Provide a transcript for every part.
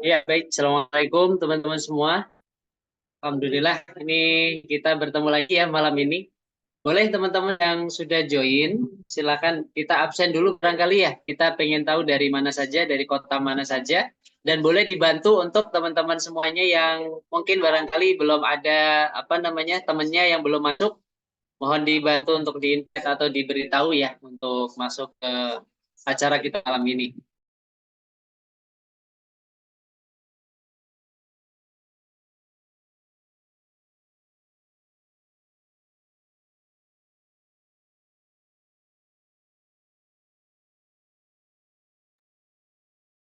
Ya, baik. Assalamualaikum teman-teman semua. Alhamdulillah, ini kita bertemu lagi ya malam ini. Boleh teman-teman yang sudah join, silakan kita absen dulu barangkali ya. Kita pengen tahu dari mana saja, dari kota mana saja. Dan boleh dibantu untuk teman-teman semuanya yang mungkin barangkali belum ada apa namanya temennya yang belum masuk. Mohon dibantu untuk di-invite atau diberitahu ya untuk masuk ke acara kita malam ini.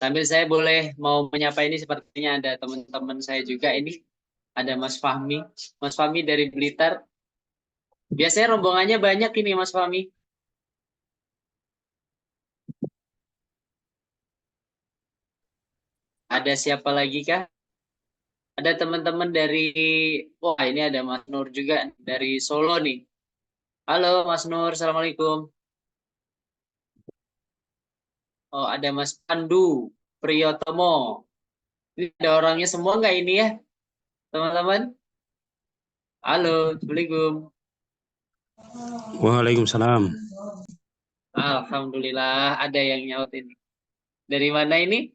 Sambil saya boleh mau menyapa ini sepertinya ada teman-teman saya juga ini. Ada Mas Fahmi. Mas Fahmi dari Blitar. Biasanya rombongannya banyak ini Mas Fahmi. Ada siapa lagi kah? Ada teman-teman dari, wah ini ada Mas Nur juga dari Solo nih. Halo Mas Nur, Assalamualaikum. Oh ada Mas Pandu Priyotomo. Ini ada orangnya semua nggak ini ya teman-teman? Halo, Assalamualaikum. Waalaikumsalam. Alhamdulillah ada yang nyaut ini. Dari mana ini?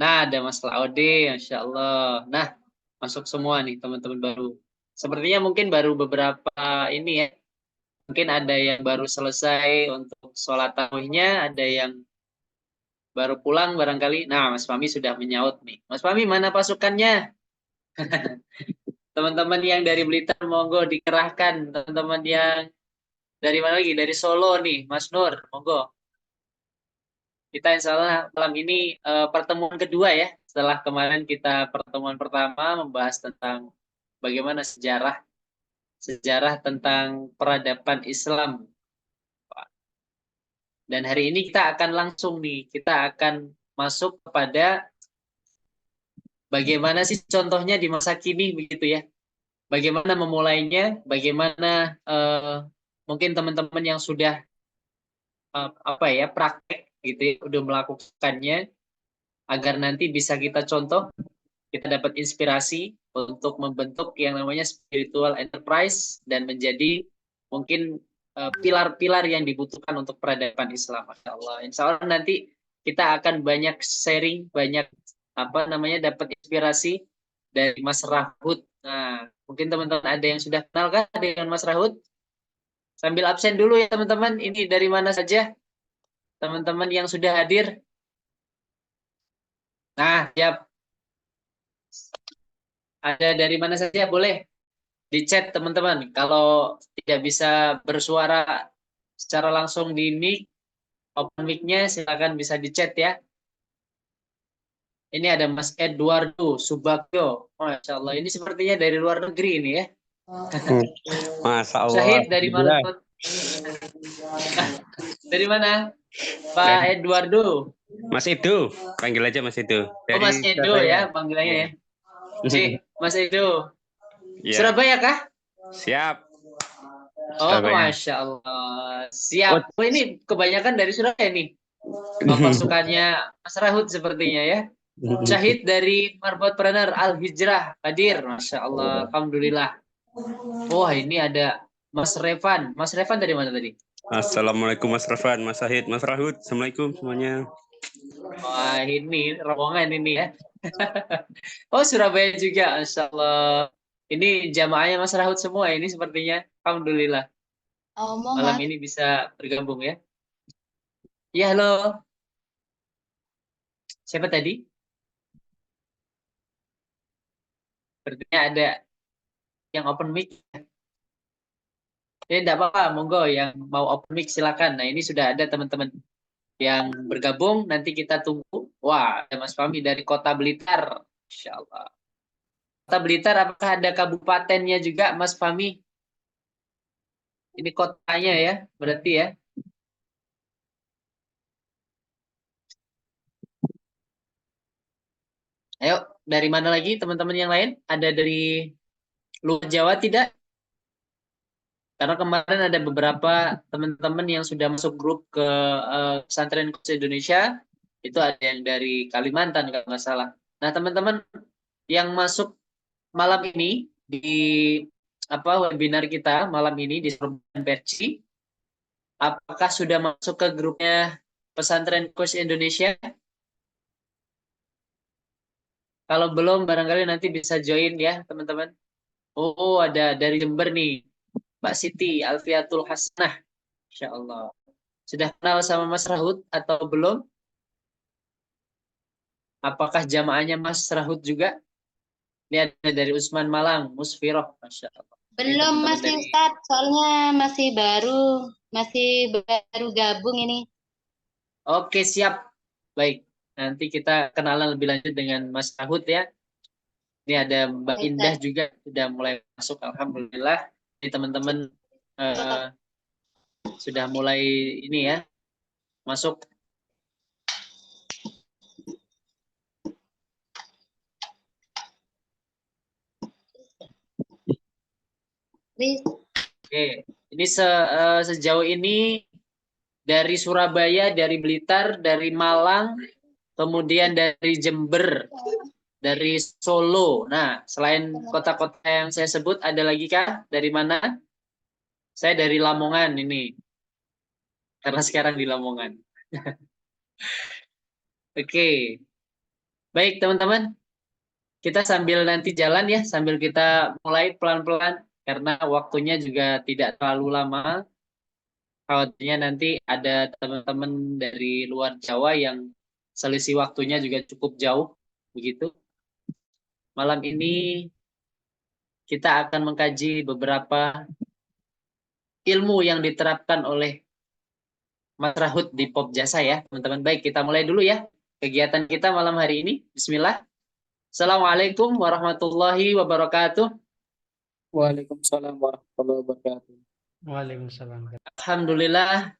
Nah, ada Mas Laode, Masya Allah. Nah, masuk semua nih teman-teman baru. Sepertinya mungkin baru beberapa ini ya. Mungkin ada yang baru selesai untuk sholat tarawihnya, ada yang baru pulang barangkali. Nah, Mas Fahmi sudah menyaut nih. Mas Fahmi, mana pasukannya? Teman-teman yang dari Blitar, monggo dikerahkan. Teman-teman yang dari mana lagi? Dari Solo nih, Mas Nur, monggo. Kita insya Allah malam ini pertemuan kedua ya. Setelah kemarin kita pertemuan pertama membahas tentang bagaimana sejarah sejarah tentang peradaban Islam. Dan hari ini kita akan langsung nih, kita akan masuk kepada bagaimana sih contohnya di masa kini begitu ya. Bagaimana memulainya, bagaimana mungkin teman-teman yang sudah apa ya praktek gitu ya, udah melakukannya agar nanti bisa kita contoh, kita dapat inspirasi untuk membentuk yang namanya spiritual enterprise dan menjadi mungkin pilar-pilar yang dibutuhkan untuk peradaban Islam. Masya Allah. Insya Allah nanti kita akan banyak sharing, banyak apa namanya dapat inspirasi dari Mas Rahut. Nah, mungkin teman-teman ada yang sudah kenal kan dengan Mas Rahut? Sambil absen dulu ya teman-teman. Ini dari mana saja teman-teman yang sudah hadir? Nah, siap. Ada dari mana saja boleh di chat teman-teman. Kalau tidak bisa bersuara secara langsung di mic, open mic-nya silakan bisa di chat ya. Ini ada Mas Eduardo Subagyo. Masya Allah, ini sepertinya dari luar negeri ini ya. Masya Allah. Syahid dari mana Alhamdulillah. teman? Dari mana? Pak Dari Eduardo. Mas Edo, panggil aja Mas Edo. Oh Dari Mas Edo ya Surabaya. panggilannya Ya. ya. Sih, Mas Edo. Ya, Surabaya kah? siap. Oh Surabaya. Masya Allah. Siap. Oh, Oh ini kebanyakan dari Surabaya nih. Oh, pasukannya Mas Rahut sepertinya ya. Syahid dari Marbotpreneur Al Hijrah hadir, Masya Allah, Alhamdulillah. Wah ini ada Mas Revan. Mas Revan dari mana tadi? Assalamualaikum Mas Rafan, Mas Sahid, Mas Rahut. Assalamualaikum semuanya. Wah ini rombongan ini ya. Oh Surabaya juga, Masya Allah. Ini jamaahnya Mas Rahut semua ini sepertinya. Alhamdulillah malam Omongan ini bisa bergabung ya. Ya halo, siapa tadi? Sepertinya ada yang open mic. Ya tidak apa-apa, monggo yang mau open mic silakan. Nah ini sudah ada teman-teman yang bergabung. Nanti kita tunggu. Wah, ada Mas Fahmi dari Kota Blitar. Insya Allah. Kota Blitar, apakah ada kabupatennya juga, Mas Fahmi? Ini kotanya ya, berarti ya. Ayo, dari mana lagi teman-teman yang lain? Ada dari luar Jawa tidak? Karena kemarin ada beberapa teman-teman yang sudah masuk grup ke pesantren Coach Indonesia. Itu ada yang dari Kalimantan kalau nggak salah. Nah, teman-teman yang masuk malam ini di webinar kita malam ini di Sorban Perci, apakah sudah masuk ke grupnya Pesantren Coach Indonesia? Kalau belum, barangkali nanti bisa join ya, teman-teman. Oh, ada dari Jember nih, Mbak Siti Alfiatul Hasanah. Insya Allah. Sudah kenal sama Mas Rahut atau belum? Apakah jamaahnya Mas Rahut juga? Ini ada dari Usman Malang, Musfiroh, Masya Allah. Ini Belum teman-teman masih dari... Ustaz, soalnya masih baru gabung ini. Oke, siap. Baik, nanti kita kenalan lebih lanjut dengan Mas Rahut ya. Ini ada Mbak Ya, Indah Ustaz. juga sudah mulai masuk, Alhamdulillah. Ini teman-teman sudah mulai ini ya, masuk. Please. Oke, ini sejauh ini dari Surabaya, dari Blitar, dari Malang, kemudian dari Jember, dari Solo. Nah, selain kota-kota yang saya sebut, ada lagi kah? Dari mana? Saya dari Lamongan ini, karena sekarang di Lamongan. Oke, baik teman-teman, kita sambil nanti jalan ya, sambil kita mulai pelan-pelan, karena waktunya juga tidak terlalu lama. Khawatirnya nanti ada teman-teman dari luar Jawa yang selisih waktunya juga cukup jauh, begitu. Malam ini kita akan mengkaji beberapa ilmu yang diterapkan oleh Mas Rahut di Pop Jasa ya, teman-teman. Baik, kita mulai dulu ya kegiatan kita malam hari ini. Bismillah. Assalamualaikum warahmatullahi wabarakatuh. Waalaikumsalam warahmatullahi wabarakatuh. Waalaikumsalam. Alhamdulillah,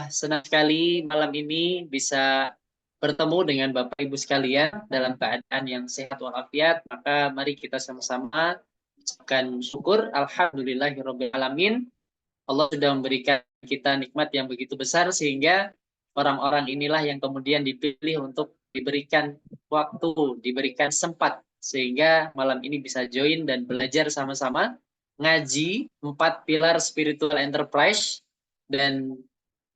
senang sekali malam ini bisa bertemu dengan Bapak Ibu sekalian dalam keadaan yang sehat walafiat. Maka mari kita sama-sama ucapkan syukur. Alhamdulillahirabbil alamin. Allah sudah memberikan kita nikmat yang begitu besar sehingga orang-orang inilah yang kemudian dipilih untuk diberikan waktu, diberikan sempat sehingga malam ini bisa join dan belajar sama-sama ngaji 4 pilar spiritual enterprise. Dan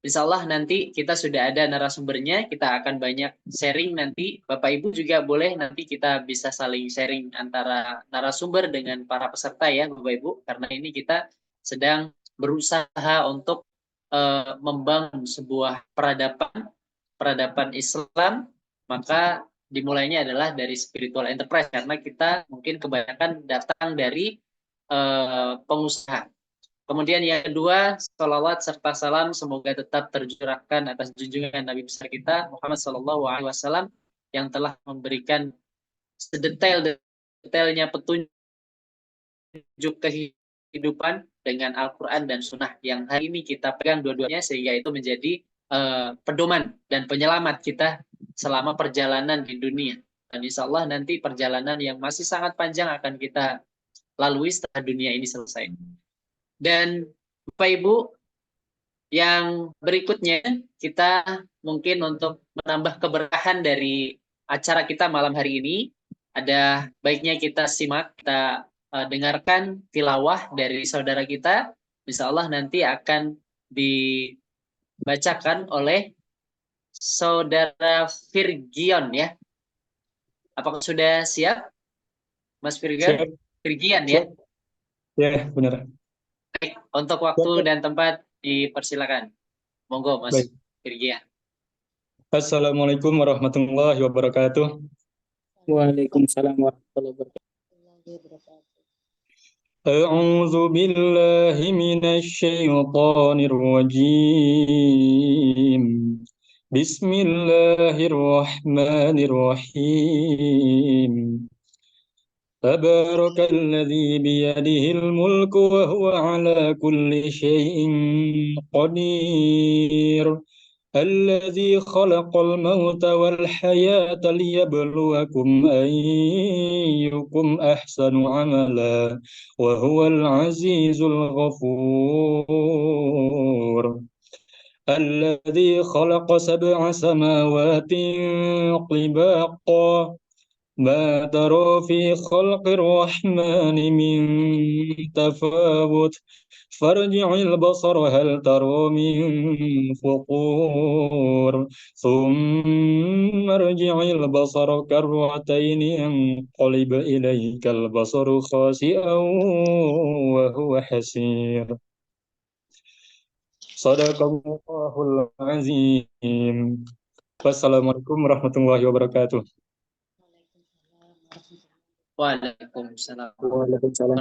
insya Allah nanti kita sudah ada narasumbernya, kita akan banyak sharing nanti. Bapak Ibu juga boleh nanti kita bisa saling sharing antara narasumber dengan para peserta ya Bapak Ibu, karena ini kita sedang berusaha untuk membangun sebuah peradaban Islam, maka dimulainya adalah dari spiritual enterprise karena kita mungkin kebanyakan datang dari pengusaha. Kemudian yang kedua, salawat serta salam semoga tetap tercurahkan atas junjungan Nabi besar kita Muhammad SAW yang telah memberikan sedetail-detailnya petunjuk kehidupan dengan Al-Quran dan Sunnah yang hari ini kita pegang dua-duanya sehingga itu menjadi pedoman dan penyelamat kita selama perjalanan di dunia. Dan insya Allah nanti perjalanan yang masih sangat panjang akan kita lalui setelah dunia ini selesai. Dan Bapak Ibu, yang berikutnya kita mungkin untuk menambah keberkahan dari acara kita malam hari ini, ada baiknya kita simak, kita dengarkan tilawah dari saudara kita. Insya Allah nanti akan dibacakan oleh saudara Virgion ya. Apakah sudah siap, Mas Virgion? Siap. Virgian ya? Ya, benar. Untuk waktu dan tempat dipersilakan. Monggo Mas Baik. Virgian. Assalamualaikum warahmatullahi wabarakatuh. Waalaikumsalam warahmatullahi wabarakatuh. A'udzu billahi minasy syaithanir rajim. Bismillahirrahmanirrahim. Tabarakalladzi biyadihil mulku wa huwa ala kulli syai'in qadir. الذي خلق الموت والحياة ليبلوكم أيكم أحسن عملا وهو العزيز الغفور الذي خلق 7 سماوات طباقا ما ترى في خلق الرحمن من تفاوت فارجع البصر هل ترى من فطور ثم ارجع البصر كرتين ينقلب إليك البصر خاسئا وهو حسير صدق الله العظيم. Wassalamualaikum warahmatullahi wabarakatuh. Waalaikumsalam. Waalaikumsalam.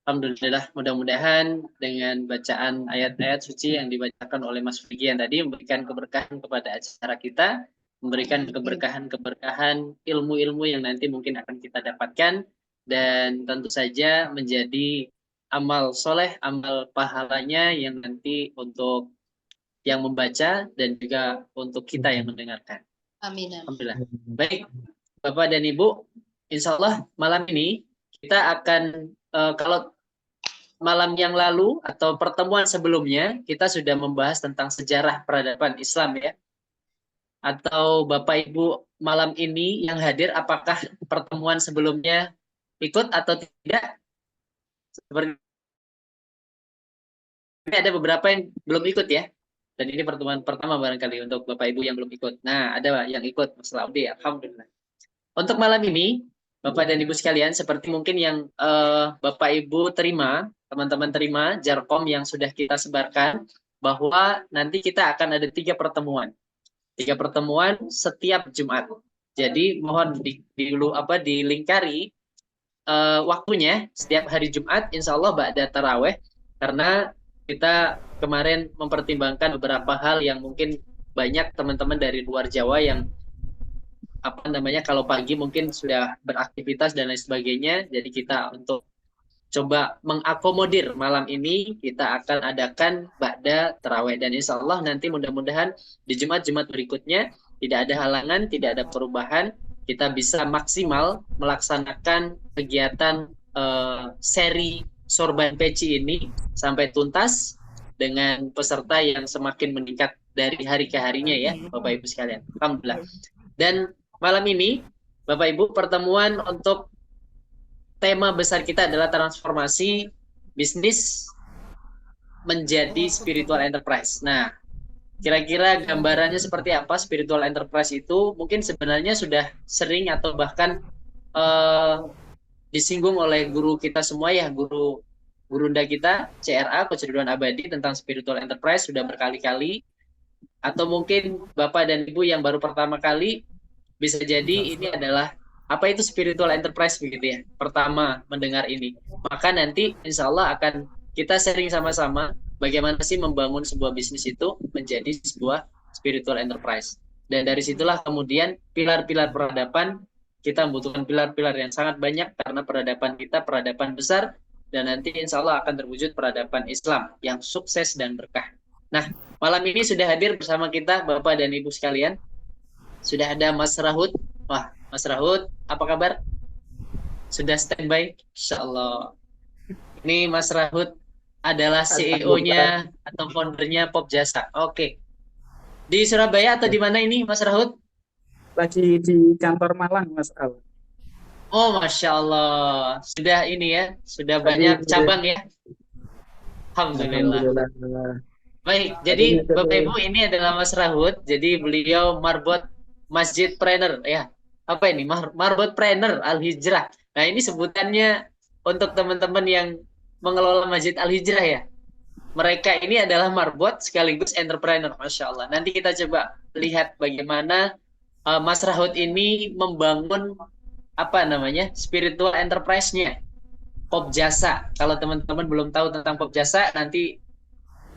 Alhamdulillah, mudah-mudahan dengan bacaan ayat-ayat suci yang dibacakan oleh Mas Figian tadi memberikan keberkahan kepada acara kita, memberikan keberkahan-keberkahan ilmu-ilmu yang nanti mungkin akan kita dapatkan, dan tentu saja menjadi amal soleh, amal pahalanya yang nanti untuk yang membaca dan juga untuk kita yang mendengarkan. Amin. Alhamdulillah. Baik, Bapak dan Ibu, insya Allah malam ini kita akan, kalau malam yang lalu atau pertemuan sebelumnya, kita sudah membahas tentang sejarah peradaban Islam ya. Atau Bapak Ibu malam ini yang hadir, apakah pertemuan sebelumnya ikut atau tidak? Seperti ini ada beberapa yang belum ikut ya. Dan ini pertemuan pertama barangkali untuk Bapak Ibu yang belum ikut. Nah, ada yang ikut, Mas Laudi, alhamdulillah. Untuk malam ini, Bapak dan Ibu sekalian, seperti mungkin yang Bapak Ibu terima, teman-teman terima, Jarkom yang sudah kita sebarkan, bahwa nanti kita akan ada 3 pertemuan. 3 pertemuan setiap Jumat. Jadi mohon dilingkari waktunya setiap hari Jumat, insya Allah ba'da taraweh, karena kita kemarin mempertimbangkan beberapa hal yang mungkin banyak teman-teman dari luar Jawa yang kalau pagi mungkin sudah beraktivitas dan lain sebagainya. Jadi kita untuk coba mengakomodir malam ini kita akan adakan ba'da taraweh, dan insya Allah nanti mudah-mudahan di Jumat-Jumat berikutnya tidak ada halangan, tidak ada perubahan, kita bisa maksimal melaksanakan kegiatan seri sorban peci ini sampai tuntas dengan peserta yang semakin meningkat dari hari ke harinya ya Bapak Ibu sekalian. Alhamdulillah. Dan malam ini Bapak Ibu, pertemuan untuk tema besar kita adalah transformasi bisnis menjadi spiritual enterprise. Nah, kira-kira gambarannya seperti apa spiritual enterprise itu? Mungkin sebenarnya sudah sering atau bahkan disinggung oleh guru kita semua ya, gurunda kita CRA Coach Ridwan Abadi tentang spiritual enterprise sudah berkali-kali. Atau mungkin Bapak dan Ibu yang baru pertama kali, bisa jadi ini adalah apa itu spiritual enterprise begitu ya, pertama mendengar ini. Maka nanti insya Allah akan kita sharing sama-sama bagaimana sih membangun sebuah bisnis itu menjadi sebuah spiritual enterprise. Dan dari situlah kemudian pilar-pilar peradaban, kita membutuhkan pilar-pilar yang sangat banyak karena peradaban kita peradaban besar, dan nanti insya Allah akan terwujud peradaban Islam yang sukses dan berkah. Nah, malam ini sudah hadir bersama kita Bapak dan Ibu sekalian. Sudah ada Mas Rahut. Wah, Mas Rahut, apa kabar? Sudah standby? Insya Allah. Ini Mas Rahut adalah CEO-nya atau foundernya Pop Jasa. Oke. Di Surabaya atau di mana ini Mas Rahut? Lagi di kantor Malang, Mas Al. Oh, Masya Allah. Sudah ini ya, sudah banyak cabang ya. Alhamdulillah. Baik, jadi Bapak Ibu ini adalah Mas Rahut. Jadi beliau marbot Masjid Trainer ya. Apa ini? Marbot Trainer Al-Hijrah. Nah, ini sebutannya untuk teman-teman yang mengelola Masjid Al-Hijrah ya. Mereka ini adalah marbot sekaligus entrepreneur, Masya Allah. Nanti kita coba lihat bagaimana Mas Rahut ini membangun spiritual enterprise-nya. Pop Jasa. Kalau teman-teman belum tahu tentang Pop Jasa, nanti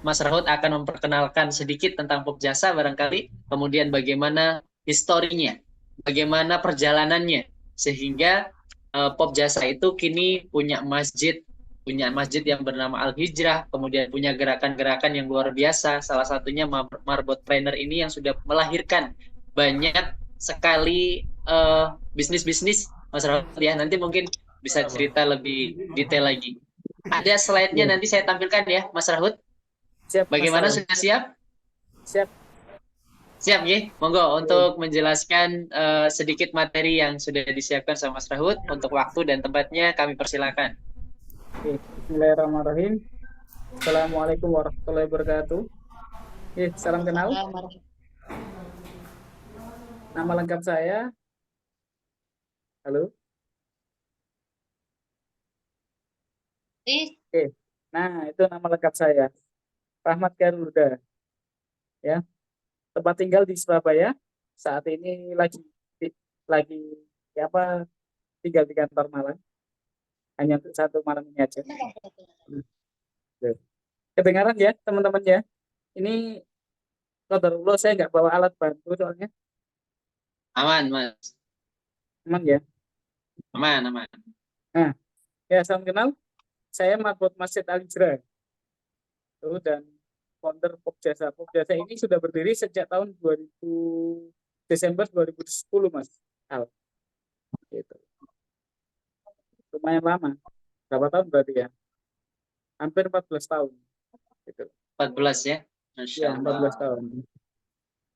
Mas Rahut akan memperkenalkan sedikit tentang Pop Jasa barangkali, kemudian bagaimana historinya, bagaimana perjalanannya, sehingga Pop Jasa itu kini punya masjid yang bernama Al-Hijrah, kemudian punya gerakan-gerakan yang luar biasa, salah satunya Marbot Trainer ini yang sudah melahirkan banyak sekali bisnis-bisnis, Mas Rahut ya, nanti mungkin bisa cerita lebih detail lagi. Ada slide-nya nanti saya tampilkan ya, Mas Rahut. Siap, Mas Bagaimana, Al. sudah siap? Siap. Siap, ya. Monggo untuk menjelaskan sedikit materi yang sudah disiapkan sama Mas Rahut. Untuk waktu dan tempatnya kami persilakan. Oke, Bismillahirrahmanirrahim. Assalamualaikum warahmatullahi wabarakatuh. Salam kenal. Nama lengkap saya. Halo. Please. Oke. Nah, itu nama lengkap saya. Rahmat Garuda. Ya. Tempat tinggal di Surabaya. Saat ini lagi tinggal di kantor Malang. Hanya untuk satu malam ini aja. Kedengaran ya, teman-teman ya. Ini qadarullah saya nggak bawa alat bantu soalnya. Aman, Mas. Aman ya. Aman, aman. Nah, ya salam kenal. Saya marbot Masjid Al-Hijrah. Dan founder Popjasa. Popjasa ini sudah berdiri sejak tahun Desember 2010, Mas Al. Gitu. Lumayan lama. Berapa tahun berarti ya? Hampir 14 tahun. Gitu. 14 ya? Masya Ya, Allah. 14 tahun.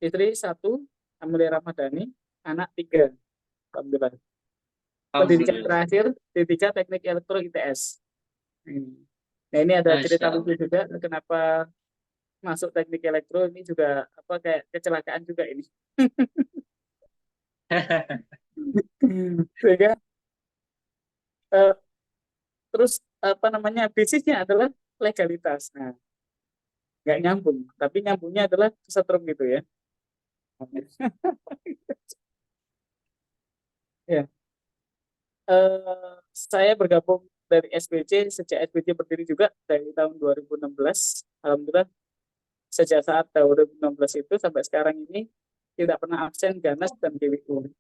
Istri 1, Amelia Ramadhani, anak 3. Alhamdulillah. Pendidikan terakhir D3 Teknik Elektro ITS. Nah, ini ada cerita lucu juga kenapa masuk teknik elektro. Ini juga kayak kecelakaan juga ini. Sehingga terus bisnisnya adalah legalitas. Nah, nggak nyambung, tapi nyambungnya adalah kesetrum gitu ya. Ya. Saya bergabung dari SBC sejak SBC berdiri juga dari tahun 2016. Alhamdulillah sejak saat 2016 itu sampai sekarang ini tidak pernah absen Ganas dan GWU.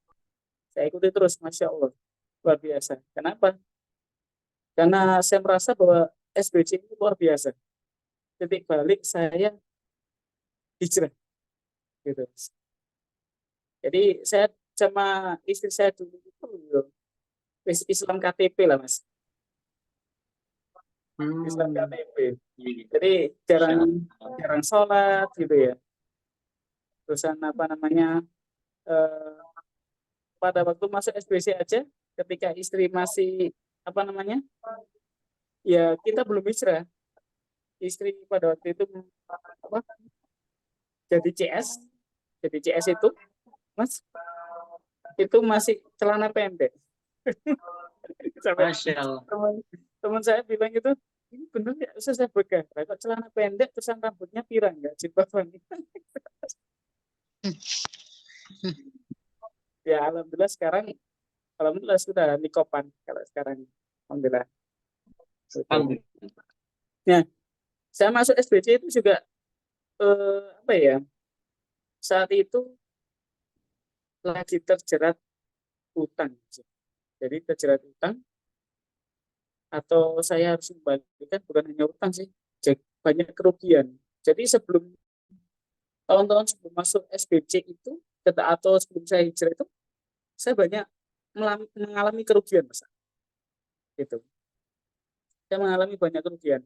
Saya ikuti terus, Masya Allah, luar biasa. Kenapa? Karena saya merasa bahwa SBC itu luar biasa. Titik balik saya hijrah, gitu. Jadi saya sama istri saya dulu itu Islam KTP lah, Mas. Islam KTP. Jadi jarang sholat gitu ya. Terusan pada waktu masuk SBC aja, ketika istri masih ya kita belum hijrah. Istri pada waktu itu jadi CS itu, Mas, itu masih celana pendek. Masya Allah. Teman saya bilang itu, ini bener ya, saya pegang. Kok celana pendek terus rambutnya pirang nggak jilbaban. Ya alhamdulillah sudah nikopan kalau sekarang, alhamdulillah. Nah, saya masuk SBC itu juga saat itu lagi terjerat utang. Jadi terjerat utang, atau saya harus kembalikan, bukan hanya utang sih, banyak kerugian. Jadi tahun-tahun sebelum masuk SBC itu, atau sebelum saya hijrah itu, saya banyak mengalami kerugian, Mas. Gitu. Saya mengalami banyak kerugian.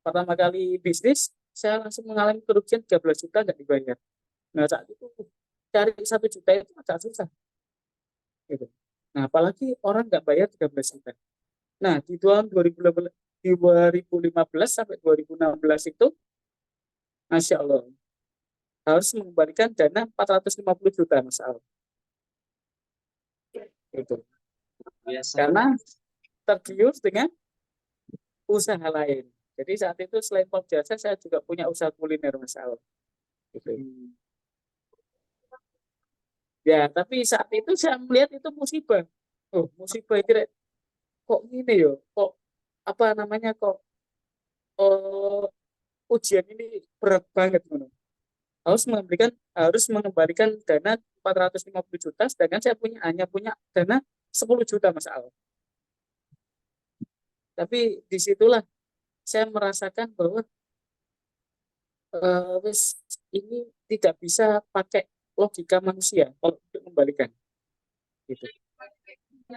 Pertama kali bisnis, saya langsung mengalami kerugian 13 juta nggak dibayar. Nah, saat itu cari 1 juta itu agak susah. Gitu. Nah, apalagi orang nggak bayar 13 juta. Nah, di tahun 2015 sampai 2016 itu, Masya Allah, harus mengembalikan dana 450 juta, Mas Al. Gitu. Karena tergiur dengan usaha lain. Jadi saat itu selain Popjasa, saya juga punya usaha kuliner, Mas Al. Gitu. Ya, tapi saat itu saya melihat itu musibah. Oh, musibah itu kok gini yo? Kok ujian ini berat banget, harus mengembalikan dana 450 juta, sedangkan saya hanya punya dana 10 juta, Mas Al. Tapi disitulah saya merasakan bahwa ini tidak bisa pakai logika manusia kalau untuk kembalikan. Gitu.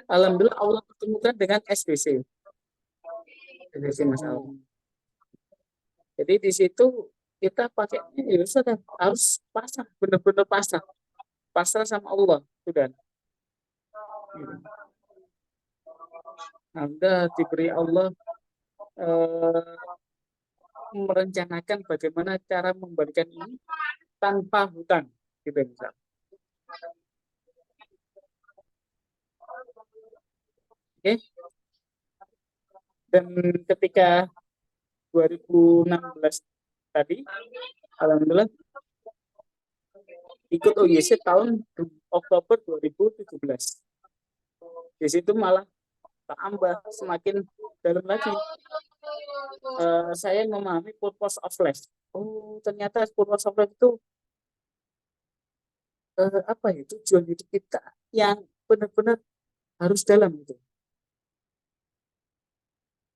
Alhamdulillah Allah pertemukan dengan SBC, Mas Al. Jadi di situ kita pakainya ya sudah harus pasrah, benar-benar pasrah, pasrah sama Allah sudah. Gitu. Anda diberi Allah eh, merencanakan bagaimana cara memberikan ini tanpa hutang, gitu misal. Oke. Dan ketika 2016 tadi, alhamdulillah ikut OYC tahun Oktober 2017. Di situ malah tambah semakin dalam lagi. Saya memahami purpose of life. Oh, ternyata purpose of life itu apa ya, tujuan hidup kita yang benar-benar harus dalam itu.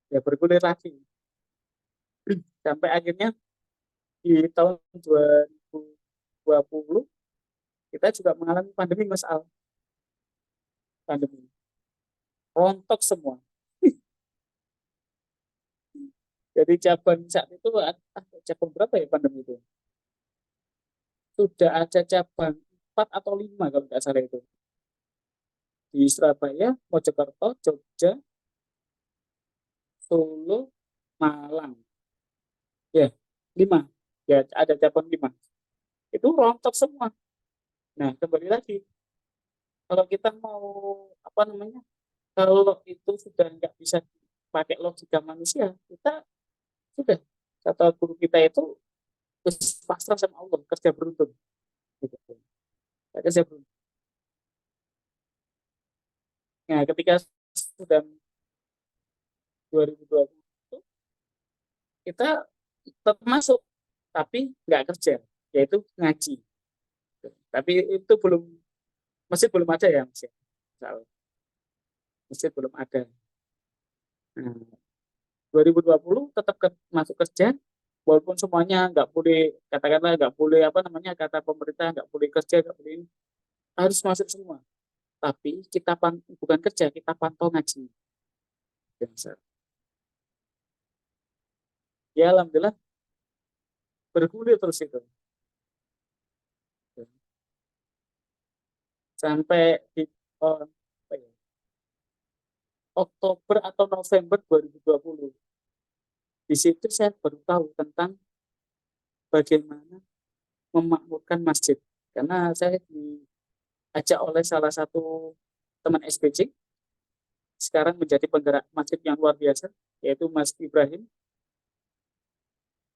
Ya bergulir lagi. Sampai akhirnya di tahun 2020 kita juga mengalami pandemi, Mas Al. Pandemi. Rontok semua. Jadi cabang saat itu cabang berapa ya pandemi itu? Sudah ada cabang 4 atau 5 kalau nggak salah itu. Di Surabaya, Mojokerto, Jogja, Solo, Malang. Ya, 5. Ya, ada cabang 5. Itu rontok semua. Nah, kembali lagi. Kalau kita mau, apa namanya, kalau itu sudah nggak bisa pakai logika manusia, kita sudah, kata guru kita itu, pasrah sama Allah, kerja beruntun. Gitu. Kerja beruntun. Nah, ketika sudah 2020, kita tetap masuk, tapi nggak kerja, yaitu ngaji. Tapi itu masjid belum ada ya, masjid. Masjid belum ada. Nah, 2020 tetap masuk kerja, walaupun semuanya nggak boleh, katakanlah nggak boleh, apa namanya, kata pemerintah nggak boleh kerja, nggak boleh ini, harus masuk semua. Tapi kita bukan kerja, kita pantau ngaji. Ya alhamdulillah bergulir terus itu. Sampai di apa ya, Oktober atau November 2020. Di situ saya baru tahu tentang bagaimana memakmurkan masjid. Karena saya diajak oleh salah satu teman SPC, sekarang menjadi penggerak masjid yang luar biasa, yaitu Mas Ibrahim.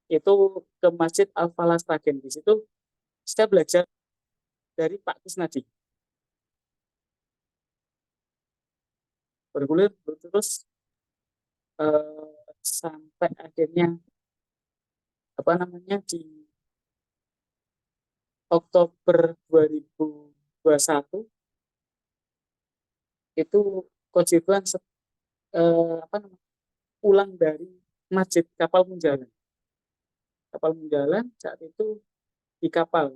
Itu ke Masjid Al-Falah Sragen. Di situ saya belajar dari Pak Kusnadi. Bergulir terus sampai akhirnya apa namanya di Oktober 2021 itu Coach Ridwan apa namanya, pulang dari Masjid Kapal Munjalan. Kapal Munjalan saat itu di kapal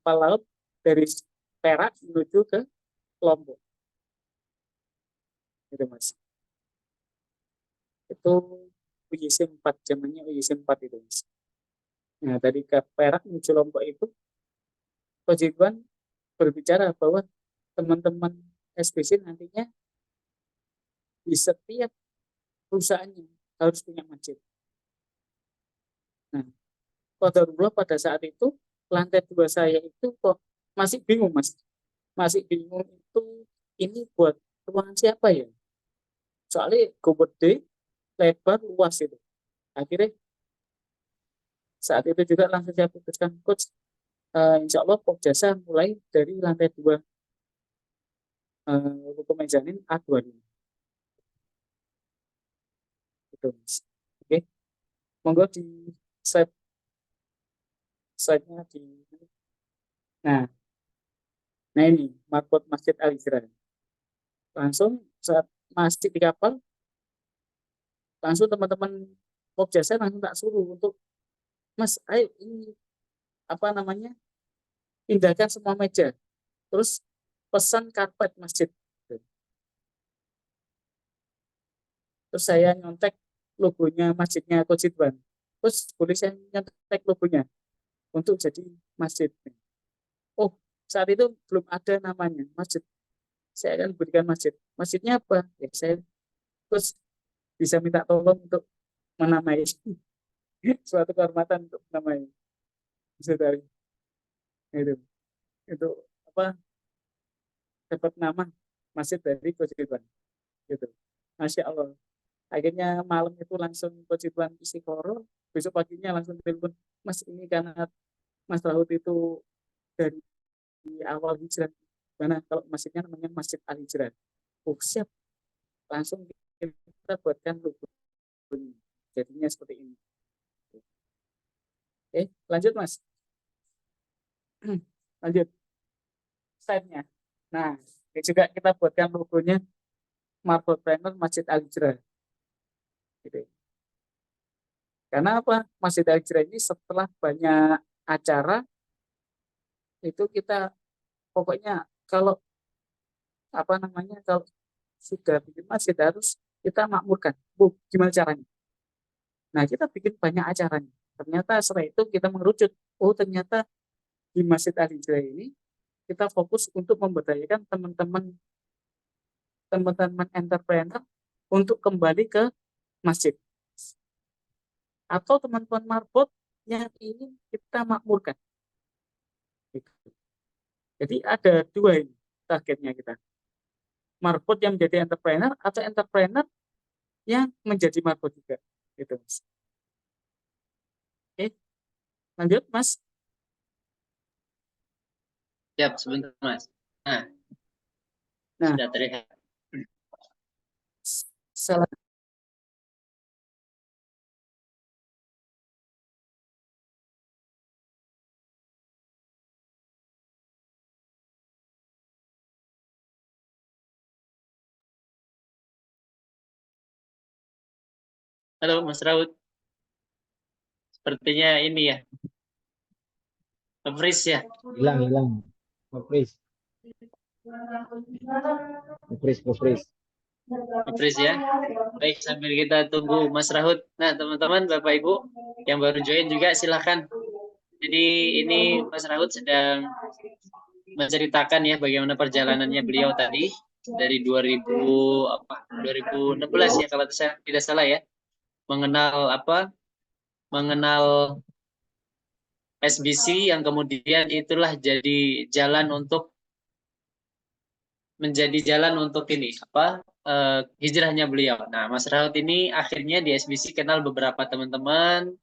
laut dari Perak menuju ke Lombok. Gitu Mas. Itu UYC 4, zamannya UYC 4 itu Mas. Nah, dari Perak menuju Lombok itu Coach Ridwan berbicara bahwa teman-teman SBC nantinya di setiap perusahaannya harus punya masjid. Nah, qadarullah pada saat itu lantai 2 saya itu kok masih bingung Mas. Masih bingung itu ini buat ruangan siapa ya? Soalnya gede, lebar, luas itu. Akhirnya saat itu juga langsung saya putuskan, Coach, insya Allah Pok Jasa mulai dari lantai 2 Ruko Mezanin A25. Gitu, Mas. Oke, monggo di slide-nya di. Nah ini marbot Masjid Al Hijrah. Langsung saat masih di kapal, langsung teman-teman Pok Jasa langsung tak suruh untuk Mas, ayo ini apa namanya, pindahkan semua meja, terus pesan karpet masjid. Terus saya nyontek logonya masjidnya Coach Ridwan. Terus boleh saya nyetek logonya untuk jadi masjid. Oh, saat itu belum ada namanya masjid. Saya akan berikan masjid. Masjidnya apa? Ya saya terus bisa minta tolong untuk menamai suatu kehormatan untuk menamai masjid dari itu. Itu apa? Dapat nama masjid dari Coach Ridwan. Gitu. Masya Allah. Akhirnya malam itu langsung Coach Ridwan istiqoroh. Besok paginya langsung telepon, Mas ini karena Mas Rahut itu dari awal hijrah. Mana kalau masjidnya namanya Masjid Al Hijrah. Oh siap, langsung kita buatkan logo. Jadinya seperti ini. Oke, lanjut Mas. Lanjut. Slide-nya. Nah, ini juga kita buatkan logonya Marbot Planner Masjid Al Hijrah. Gitu. Karena apa? Masjid Al Hijrah ini setelah banyak acara itu kita pokoknya kalau apa namanya kalau sudah bikin masjid harus kita makmurkan. Bu, gimana caranya? Nah, kita bikin banyak acaranya. Ternyata setelah itu kita mengerucut. Oh, ternyata di Masjid Al Hijrah ini kita fokus untuk memberdayakan teman-teman entrepreneur untuk kembali ke masjid. Atau teman-teman marbot yang ingin kita makmurkan. Jadi ada dua ini targetnya kita. Marbot yang menjadi entrepreneur atau entrepreneur yang menjadi marbot juga. Gitu, Mas. Oke, lanjut Mas. Siap, sebentar Mas. Nah, Nah, sudah terlihat. salah Halo Mas Raud, sepertinya ini ya, freeze ya. Hilang. Nge-freeze. Freeze ya. Baik, sambil kita tunggu Mas Rahut. Nah, teman-teman, Bapak Ibu yang baru join juga silakan. Jadi ini Mas Rahut sedang menceritakan ya bagaimana perjalanannya beliau tadi dari 2016 ya kalau saya tidak salah ya. Mengenal SBC yang kemudian itulah jadi jalan untuk ini hijrahnya beliau. Nah, Mas Rahut ini akhirnya di SBC kenal beberapa teman-teman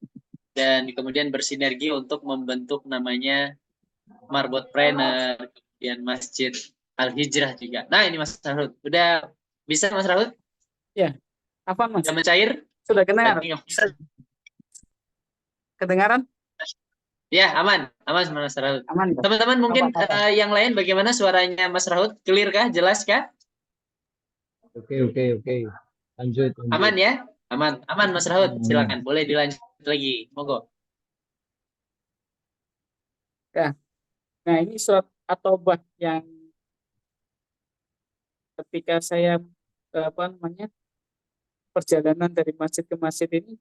dan kemudian bersinergi untuk membentuk namanya Marbot Planner, kemudian Masjid Al Hijrah juga. Nah, ini Mas Rahut. Udah bisa Mas Rahut? ya, apa Mas? Sudah mencair? Sudah kedengaran? Tadi Kedengaran? Ya, aman Mas Rahut. Aman. Ya? Teman-teman mungkin Apa? yang lain bagaimana suaranya Mas Rahut? Clear kah? Jelas kah? Oke. Lanjut. Aman ya? Aman Mas Rahut. Silakan, boleh dilanjut lagi. Monggo. Ya. Nah, ini surat at-taubah yang ketika saya perjalanan dari masjid ke masjid ini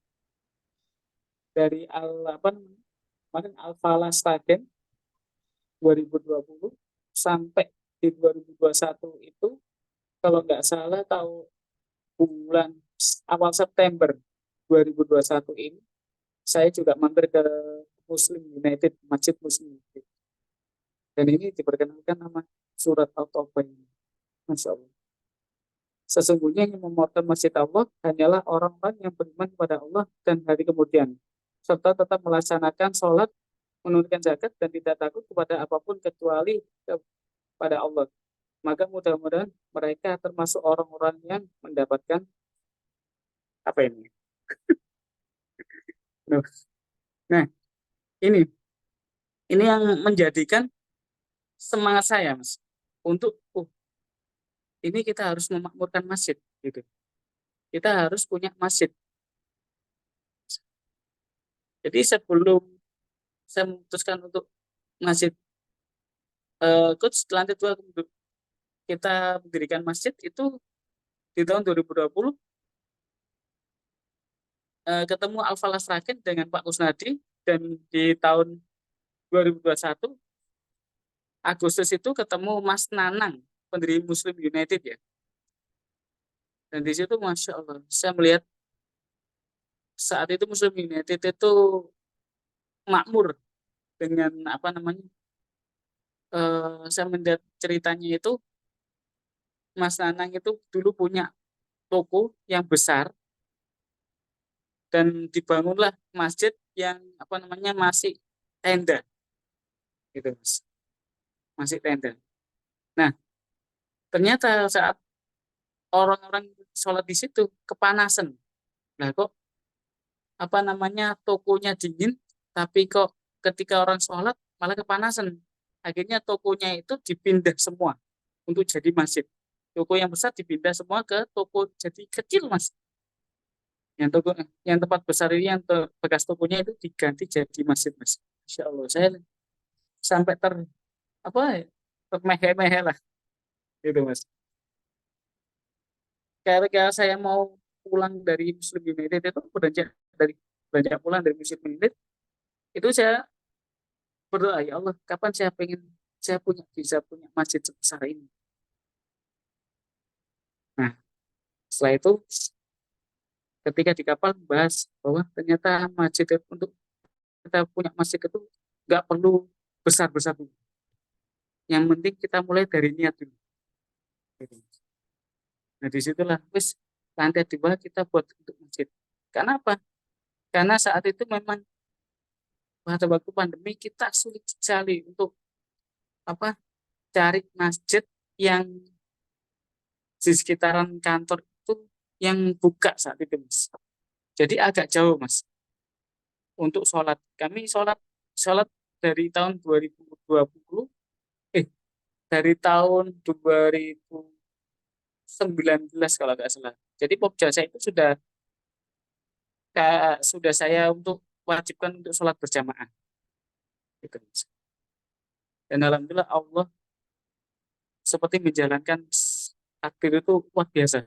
dari Al-Falah Staden 2020 sampai di 2021 itu kalau nggak salah bulan awal September 2021 ini saya juga mampir ke Muslim United, Masjid Muslim United. Dan ini diperkenalkan nama surat At-Taubah ini. Masya Allah. Sesungguhnya yang memurahkan masjid Allah hanyalah orang-orang yang beriman kepada Allah dan hari kemudian, serta tetap melaksanakan sholat, menunaikan zakat, dan tidak takut kepada apapun kecuali kepada Allah. Maka mudah-mudahan mereka termasuk orang-orang yang mendapatkan apa ini? Nah, ini yang menjadikan semangat saya, Mas, untuk ini kita harus memakmurkan masjid, gitu. Kita harus punya masjid. Jadi sebelum saya memutuskan untuk masjid, Coach lantai 2 kita mendirikan masjid itu di tahun 2020 ketemu Al-Falas Rakin dengan Pak Kusnadi, dan di tahun 2021 Agustus itu ketemu Mas Nanang, pendiri Muslim United ya. Dan di situ Masya Allah, saya melihat saat itu Muslim United itu makmur dengan apa namanya, saya melihat ceritanya itu Mas Nanang itu dulu punya toko yang besar dan dibangunlah masjid yang apa namanya masih tenda gitu Mas, masih tenda. Nah, ternyata saat orang-orang sholat di situ kepanasan. Nah, kok apa namanya tokonya dingin, tapi kok ketika orang sholat malah kepanasan. Akhirnya tokonya itu dipindah semua untuk jadi masjid. Toko yang besar dipindah semua ke toko jadi kecil Mas. Yang toko yang tempat besar ini yang bekas tokonya itu diganti jadi masjid Mas. Insya Allah saya sampai apa ya, termehe-mehe lah gitu Mas. Ketika saya mau pulang dari Muslim United itu beranjak pulang dari Muslim United itu saya berdoa, ya Allah, kapan saya bisa punya masjid sebesar ini. Nah, setelah itu ketika di kapal bahas bahwa ternyata masjid untuk kita punya masjid itu nggak perlu besar-besar dulu. Yang penting kita mulai dari niat dulu. Nah, disitulah wis lantai 2 kita buat untuk masjid. Karena apa? Karena saat itu memang pada waktu pandemi kita sulit sekali untuk apa cari masjid yang di sekitaran kantor itu yang buka saat itu Mas. Jadi agak jauh Mas untuk sholat. Kami sholat dari tahun 2020 dari tahun 2019 kalau nggak salah. Jadi Popjasa itu sudah saya untuk wajibkan untuk sholat berjamaah. Gitu, Mas. Dan alhamdulillah Allah seperti menjalankan takdir itu luar biasa.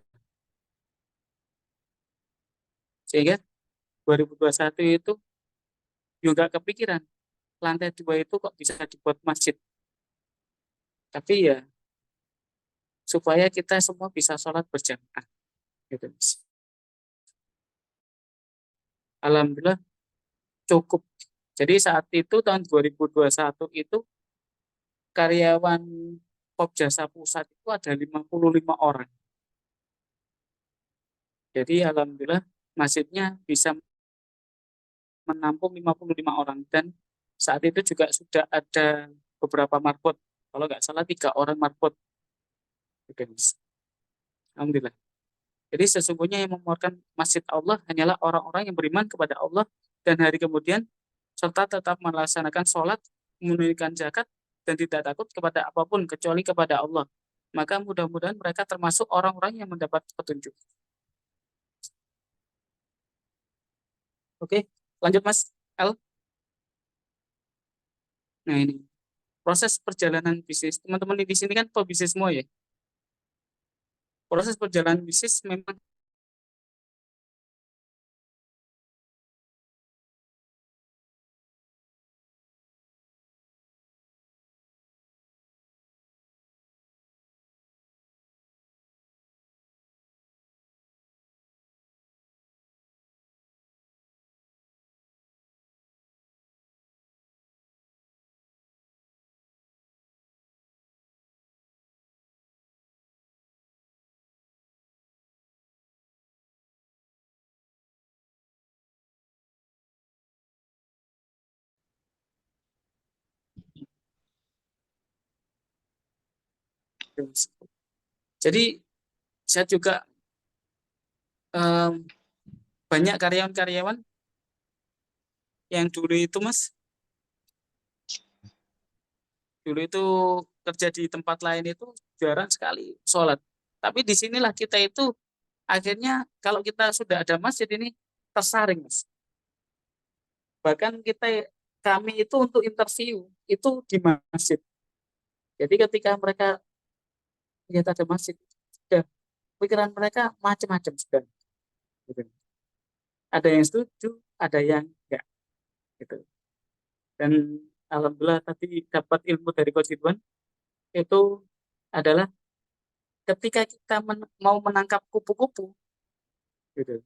Sehingga 2021 itu juga kepikiran lantai 2 itu kok bisa dibuat masjid. Tapi ya supaya kita semua bisa sholat berjamaah. Gitu, Mas. Alhamdulillah cukup. Jadi saat itu tahun 2021 itu karyawan Popjasa Pusat itu ada 55 orang. Jadi alhamdulillah masjidnya bisa menampung 55 orang dan saat itu juga sudah ada beberapa marbot. Kalau nggak salah 3 orang marbot. Alhamdulillah. Jadi sesungguhnya yang memuatkan masjid Allah hanyalah orang-orang yang beriman kepada Allah dan hari kemudian serta tetap melaksanakan sholat, menunaikan zakat, dan tidak takut kepada apapun kecuali kepada Allah. Maka mudah-mudahan mereka termasuk orang-orang yang mendapat petunjuk. Oke, lanjut Mas L. Nah ini proses perjalanan bisnis. Teman-teman di sini kan pebisnis semua ya. Proses perjalanan bisnis memang jadi saya juga banyak karyawan-karyawan yang dulu itu Mas, dulu itu kerja di tempat lain itu jarang sekali sholat. Tapi di sinilah kita itu akhirnya kalau kita sudah ada masjid ini tersaring Mas. Bahkan kami itu untuk interview itu di masjid. Jadi ketika mereka lihat ada masjid, sudah pikiran mereka macam-macam sudah. Gitu. Ada yang setuju, ada yang enggak gitu. Dan alhamdulillah tadi dapat ilmu dari Coach Ridwan itu adalah ketika kita mau menangkap kupu-kupu gitu.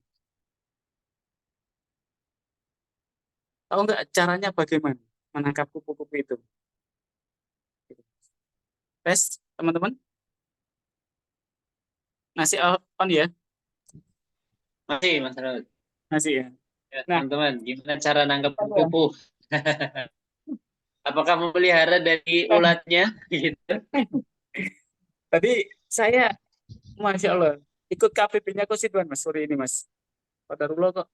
Tahu nggak caranya bagaimana menangkap kupu-kupu itu? Gitu. Tes, teman-teman? Masih on ya? Masih, Mas Raul. Masih ya. Ya, Nah, teman-teman, gimana cara nangkap kupu-kupu? Apakah memelihara dari ulatnya? Gitu. tadi saya, Masya Allah, ikut KPP-nya Coach Ridwan, Mas, sore ini, Mas. Qadarullah kok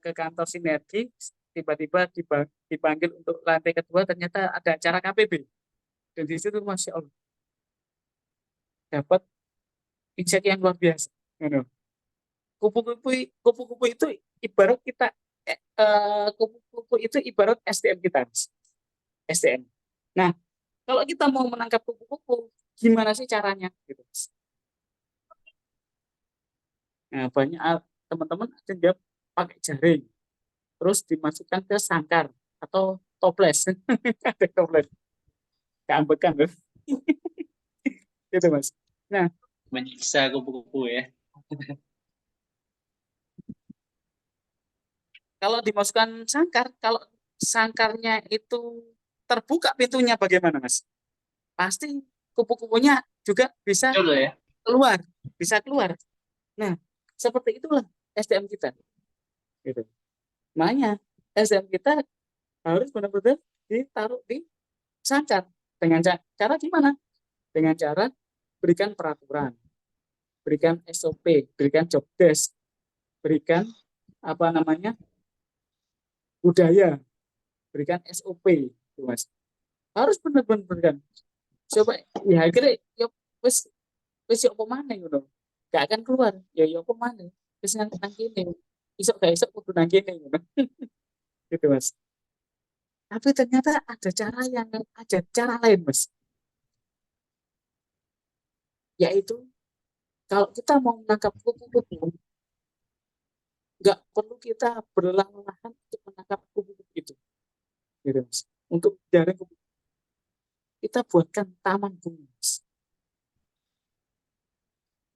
ke kantor Sinergi, tiba-tiba dipanggil untuk lantai kedua, ternyata ada acara KPB. Dan di situ, Masya Allah, dapat insight yang luar biasa. Gitu. Kupu-kupu itu ibarat kita, kupu-kupu itu ibarat SDM kita, Mas. SDM. Nah, kalau kita mau menangkap kupu-kupu, gimana sih caranya? Gitu, Mas. Nah, banyak teman-teman ada yang pakai jaring, terus dimasukkan ke sangkar atau toples. Ada toples, keambekan loh. Gitu, Mas. Nah, Menyiksa kupu-kupu ya. kalau dimasukkan sangkar, kalau sangkarnya itu terbuka pintunya bagaimana, Mas? Pasti kupu-kupunya juga bisa Betul ya. keluar, bisa keluar. Nah, seperti itulah SDM kita. Gitu. Makanya SDM kita harus benar-benar ditaruh di sangkar. Dengan cara gimana? Dengan cara berikan peraturan, berikan SOP, berikan job desk, berikan apa namanya budaya, berikan SOP, gitu, Mas. Harus benar-benar berikan. Coba ya akhirnya ya wis wis yo pemane ngono. Gak akan keluar. Ya yo pemane. Wis nang kene. Isok gak isok kudu nang kene ngono. Gitu, Mas. Tapi ternyata ada cara lain, Mas. Yaitu kalau kita mau menangkap kupu-kupu, nggak perlu kita berlelah-lelah untuk menangkap kupu-kupu itu. Gitu, Mas. Untuk jaring kupu-kupu, kita buatkan taman bunga, Mas.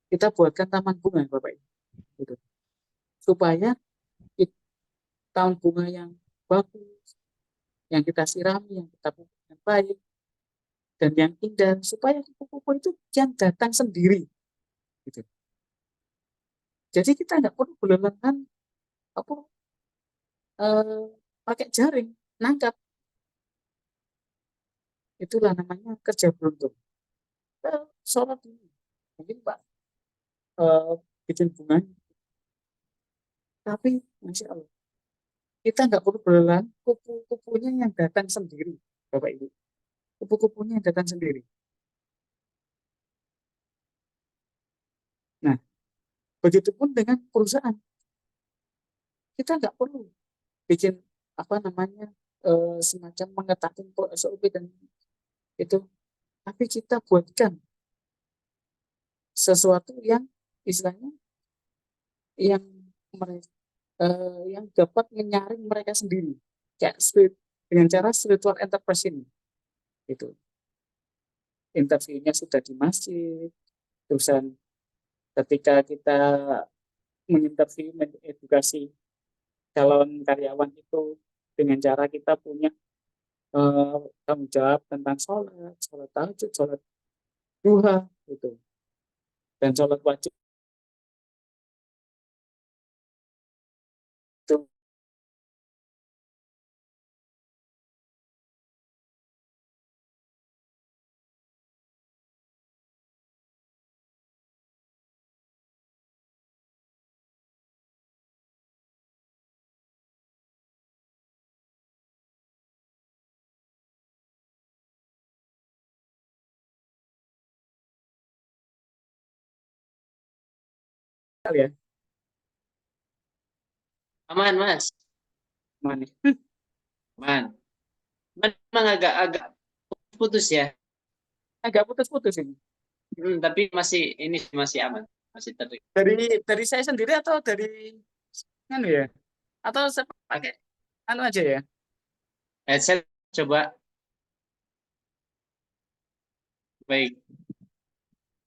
Kita buatkan taman bunga, Bapak Ibu. Gitu. Supaya taman bunga yang bagus, yang kita sirami, yang kita pupuk dengan baik, dan yang indah, supaya kupu-kupu itu yang datang sendiri. Gitu. Jadi kita nggak perlu berlebihan apa pakai jaring nangkap. Itulah namanya kerja beruntung. Sholat dulu, mungkin Pak bikin bunganya, tapi masya Allah kita nggak perlu berlebihan, kupu-kupunya yang datang sendiri, Bapak Ibu. Kupu-kupunya yang datang sendiri. Nah, begitupun dengan perusahaan. Kita nggak perlu bikin apa namanya semacam mengetahkan SOP dan itu, tapi kita buatkan sesuatu yang istilahnya yang mereka yang dapat menyaring mereka sendiri, kayak dengan cara spiritual enterprise ini. Itu interviewnya sudah di masjid, terusan ketika kita menginterview, mengedukasi calon karyawan itu dengan cara kita punya tanggung jawab tentang sholat tahajud, sholat duha, gitu, dan sholat wajib itu. Ya, Aman, Mas. mana? Aman. Memang agak putus ya. Agak putus-putus ini. Tapi masih aman, masih terdengar. Dari saya sendiri atau dari Anu ya? Atau saya pakai anu aja ya? Headset coba. Baik.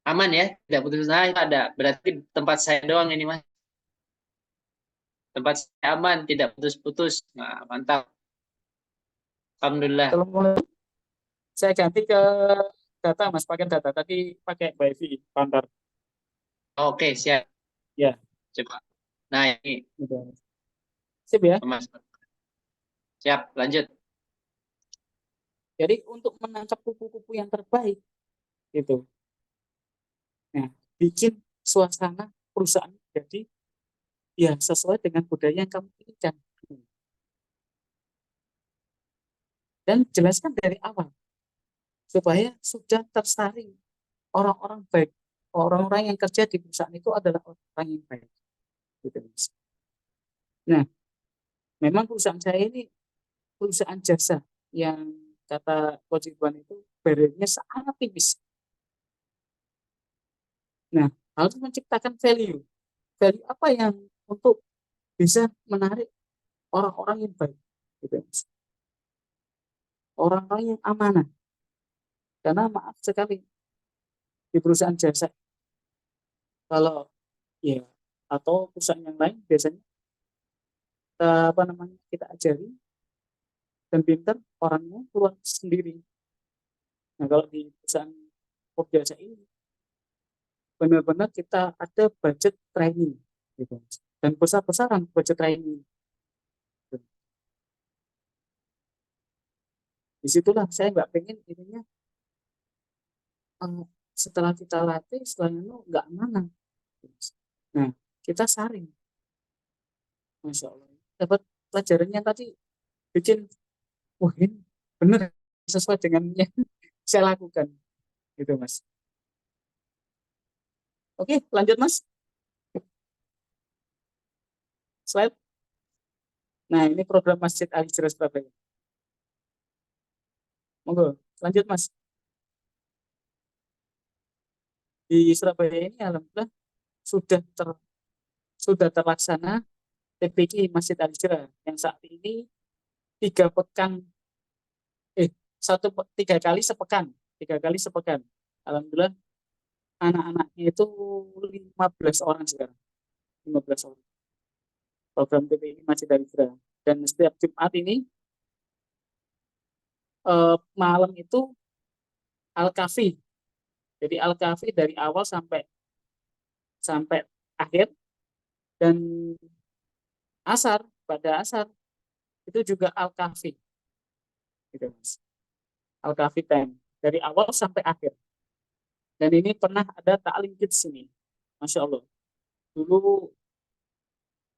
Aman ya? Tidak putus. Nah, itu ada. Berarti tempat saya doang ini, Mas. Tempat saya aman, tidak putus-putus. Nah, mantap. Alhamdulillah. Kalau mau saya ganti ke data Mas, pakai data. Tadi pakai WiFi, pantar. Oke, siap. Ya, Coba. Nah, ini udah. Sip ya. Mas. Siap, lanjut. Jadi untuk menangkap kupu-kupu yang terbaik gitu. Nah, bikin suasana perusahaan jadi ya sesuai dengan budaya yang kamu inginkan. Dan jelaskan dari awal supaya sudah tersaring orang-orang baik. Orang-orang yang kerja di perusahaan itu adalah orang yang baik. Gitu. Nah, memang perusahaan saya ini perusahaan jasa yang kata Coach Iwan itu barrier-nya sangat tipis. Nah, harus menciptakan value. Value apa yang untuk bisa menarik orang-orang yang baik. Gitu. Orang-orang yang amanah. Karena maaf sekali, di perusahaan jasa, kalau ya atau perusahaan yang lain biasanya kita ajari dan pinter orangnya keluar sendiri. Nah kalau di perusahaan jasa ini benar-benar kita ada budget training gitu. Dan besar-besaran budget training. Disitulah saya nggak pengen ininya setelah kita latih setelah itu nggak mana. Nah kita saring, Masya Allah. Dapat pelajarannya tadi bikin, wah ini benar sesuai dengan yang saya lakukan, gitu Mas. Oke, lanjut Mas. Slide. Nah, ini program Masjid Al Hijrah Surabaya. Monggo, lanjut Mas. Di Surabaya ini alhamdulillah sudah terlaksana TPQ Masjid Al Hijrah yang saat ini 3 pekan 3 kali sepekan. Alhamdulillah anak-anaknya itu 15 orang sekarang. 15 orang. Program TPQ Masjid Al Hijrah. Dan setiap Jumat ini malam itu Al-Kafi. Jadi Al-Kafi dari awal sampai akhir, dan pada asar itu juga Al-Kafi. Gitu, Mas. Al-Kafi time dari awal sampai akhir. Dan ini pernah ada taklim kids sini. Masya Allah. Dulu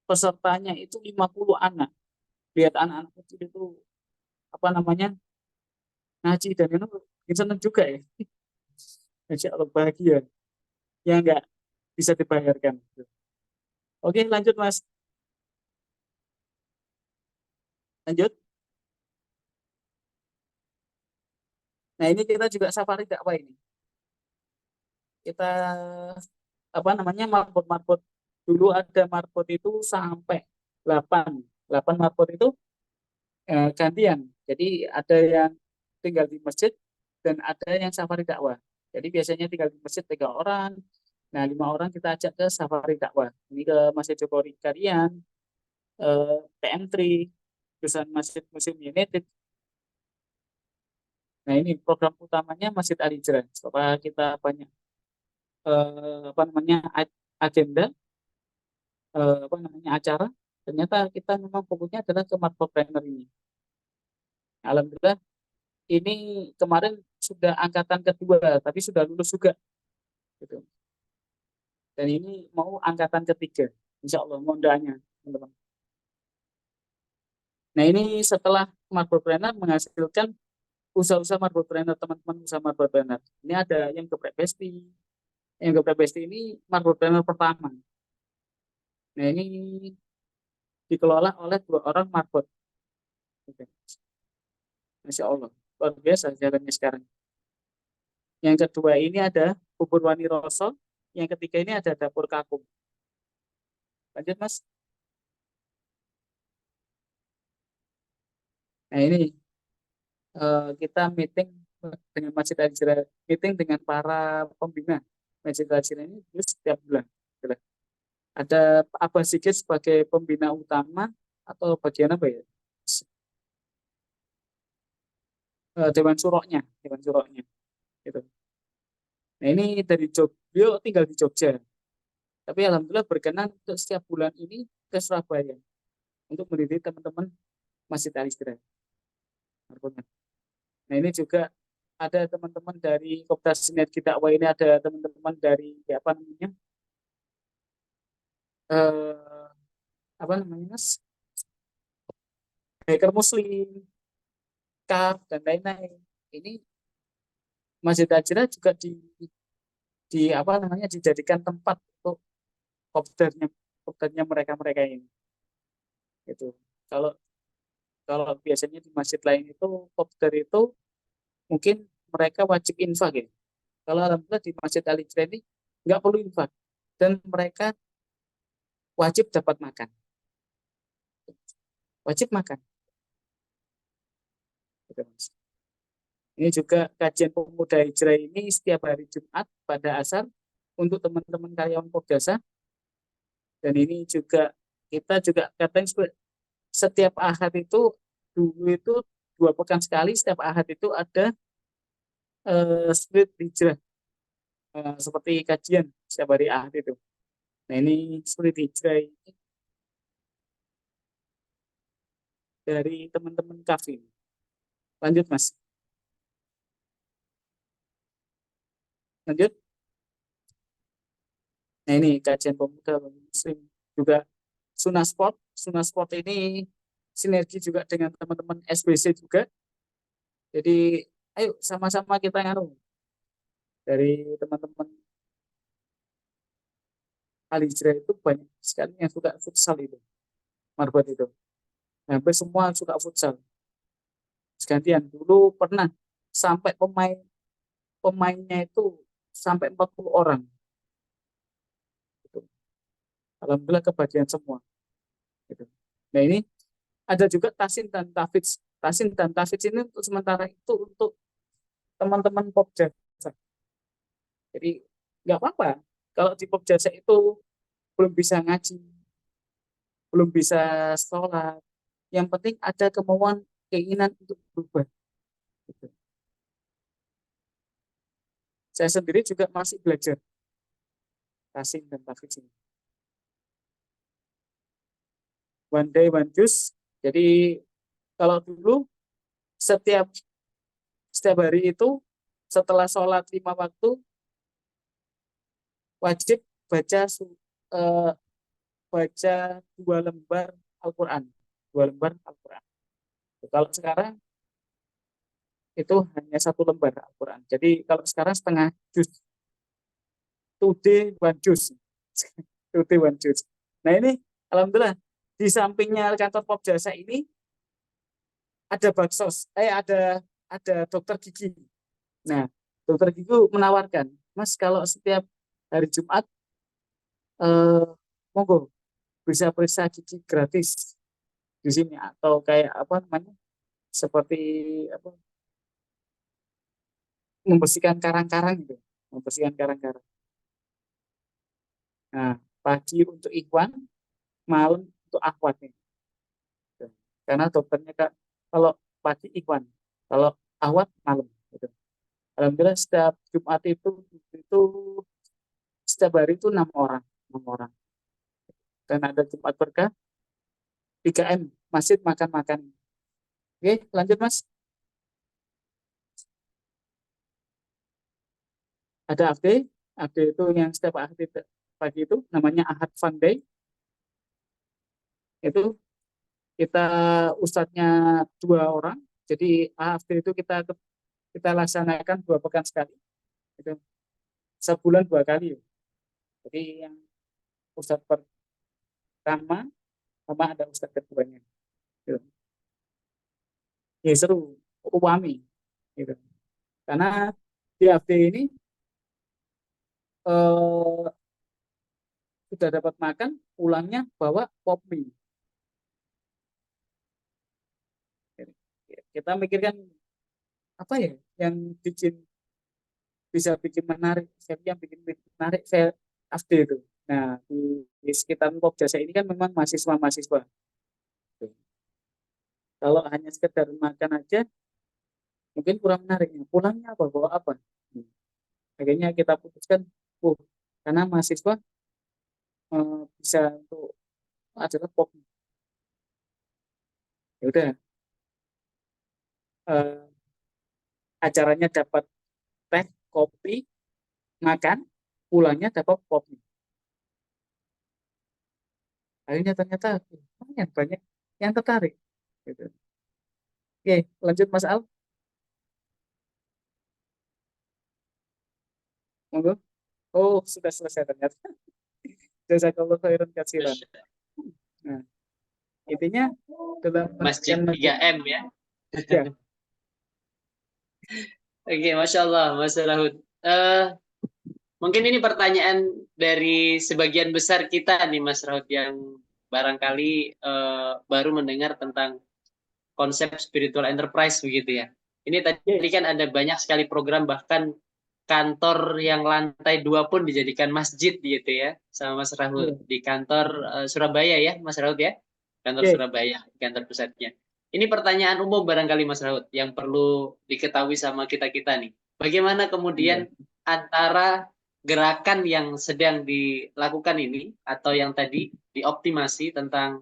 pesertanya itu 50 anak. Lihat anak-anak kecil itu ngaji, dan itu senang juga ya. Masya Allah, bahagia. Ya enggak bisa dibayarkan. Oke, lanjut Mas. Lanjut. Nah, ini kita juga safari dakwah ini. Kita marbot. Dulu ada marbot itu sampai 8 marbot itu gantian. Jadi ada yang tinggal di masjid dan ada yang safari dakwah. Jadi biasanya tinggal di masjid 3 orang. Nah, 5 orang kita ajak ke safari dakwah. Ini ke Masjid Jokowi Karian, TM3, jurusan Masjid Museum United. Nah, ini program utamanya Masjid Al Hijrah. Setelah kita banyak agenda, acara, ternyata kita memang fokusnya adalah ke marketplace ini. Alhamdulillah ini kemarin sudah angkatan kedua, tapi sudah lulus juga, gitu. Dan ini mau angkatan ketiga, insya Allah, mohon doanya, teman-teman. Nah, ini setelah marketplace menghasilkan usaha-usaha marketplace, teman-teman usaha marketplace. Ini ada yang geprek besti. Yang geprek besti ini marketplace pertama. Nah, ini dikelola oleh 2 orang marbot. Masya Allah, luar biasa jalannya sekarang. Yang kedua ini ada bubur wani roso. Yang ketiga ini ada dapur kakung. Lanjut Mas. Nah ini kita meeting dengan Masjid Al-Hijrah, meeting dengan para pembina Masjid Al-Hijrah ini terus setiap bulan. Gitu lah. Ada Abah Sigit sebagai pembina utama atau bagian apa ya? Dewan Suroknya, Dewan Suroknya. Gitu. Nah ini dari Jogja, beliau tinggal di Jogja. Tapi alhamdulillah berkenan untuk setiap bulan ini ke Surabaya untuk mendidik teman-teman Masjid Al-Hijrah. Nah ini juga ada teman-teman dari Komunitas Sinergi Dakwah ini, ada teman-teman dari apa namanya eh, apa namanya mas, Hacker Muslim, KAF dan lain-lain. Ini Masjid Al-Hijrah juga di apa namanya dijadikan tempat untuk kopdarnya kopdarnya mereka-mereka ini. Gitu. Kalau kalau biasanya di masjid lain itu kopdar itu mungkin mereka wajib infak ya. Kalau alhamdulillah di Masjid Al-Hijrah ini nggak perlu infak dan mereka wajib dapat makan. Wajib makan. Gitu, Mas. Ini juga kajian pemuda hijrah ini setiap hari Jumat pada asar untuk teman-teman karyawan Pogdasa. Dan ini juga kita juga kadang setiap ahad itu dulu itu 2 pekan sekali setiap ahad itu ada spirit hijrah seperti kajian setiap hari ahad itu. Nah ini spirit hijrah ini dari teman-teman kafe. Lanjut mas, lanjut. Nah ini kajian pemuda muslim juga Sunnah Sport ini sinergi juga dengan teman-teman SBC juga. Jadi ayo sama-sama kita nganu dari teman-teman Al-Hijrah itu banyak sekali yang suka futsal itu, Marbat itu. Hampir semua suka futsal. Segantian dulu pernah sampai pemainnya itu sampai 40 orang. Gitu. Alhamdulillah kebagian semua. Gitu. Nah ini ada juga Tasin dan Tafidz. Tasin dan Tafidz ini untuk sementara itu untuk teman-teman Popja. Jadi nggak apa-apa kalau di Popjasa itu belum bisa ngaji, belum bisa sholat. Yang penting ada kemauan, keinginan untuk berubah. Gitu. Saya sendiri juga masih belajar Tasin dan Tafidz ini. One day, one juice. Jadi kalau dulu setiap setiap hari itu setelah sholat 5 waktu wajib baca eh, baca 2 lembar Al-Quran, 2 lembar Al-Quran. Kalau sekarang itu hanya 1 lembar Al-Quran. Jadi kalau sekarang setengah juz, today one juz, today one juz. Nah ini alhamdulillah di sampingnya kantor Pop Jasa ini ada baksos, ada dokter gigi. Nah, dokter gigi menawarkan, Mas kalau setiap hari Jumat monggo bisa periksa gigi gratis di sini atau kayak apa namanya seperti apa membersihkan karang-karang gitu, membersihkan karang-karang. Nah, pagi untuk Ikhwan, malam untuk akhwat nih. Karena dokternya kak kalau pagi Ikhwan, kalau akhwat malam. Gitu. Alhamdulillah setiap Jumat itu setiap hari itu 6 orang, 6 orang. Dan ada Jumat berkah 3M masjid makan-makan. Oke, lanjut Mas. Ada AFD itu yang setiap AFD pagi itu namanya Ahad Fun Day. Itu kita ustadznya 2 orang. Jadi AFD itu kita laksanakan 2 pekan sekali. Itu sebulan 2 kali. Jadi yang ustadz pertama sama ada ustadz keduanya. Gitu. Ya seru, uami. Gitu. Karena di AFD ini eh, sudah dapat makan, pulangnya bawa pop mie. kita mikirkan apa ya yang bisa bikin menarik, siapa yang bikin menarik saya AFD itu. Nah, di sekitar Pop Jasa ini kan memang mahasiswa-mahasiswa. Kalau hanya sekedar makan aja, mungkin kurang menarik. Pulangnya apa, bawa apa? Akhirnya kita putuskan, karena mahasiswa bisa untuk adalah pop. Ya udah, acaranya dapat teh, kopi, makan, pulangnya dapat pop. Akhirnya ternyata lumayan banyak yang tertarik. Gitu. Oke, lanjut Mas Al. Monggo. Oh, sudah selesai ternyata. Jazakallahu khairan katsiran. Nah, intinya dalam Masjid 3M ya. Ya. Oke, Masya Allah, Mas Rahud. Mungkin ini pertanyaan dari sebagian besar kita nih, Mas Rahud, yang barangkali baru mendengar tentang konsep spiritual enterprise begitu ya. Ini tadi kan ada banyak sekali program, bahkan kantor yang lantai 2 pun dijadikan masjid gitu ya, sama Mas Rahud di kantor Surabaya ya, Mas Rahud ya, kantor Surabaya, kantor pusatnya. Ini pertanyaan umum barangkali Mas Rahud yang perlu diketahui sama kita-kita nih. Bagaimana kemudian antara gerakan yang sedang dilakukan ini atau yang tadi dioptimasi tentang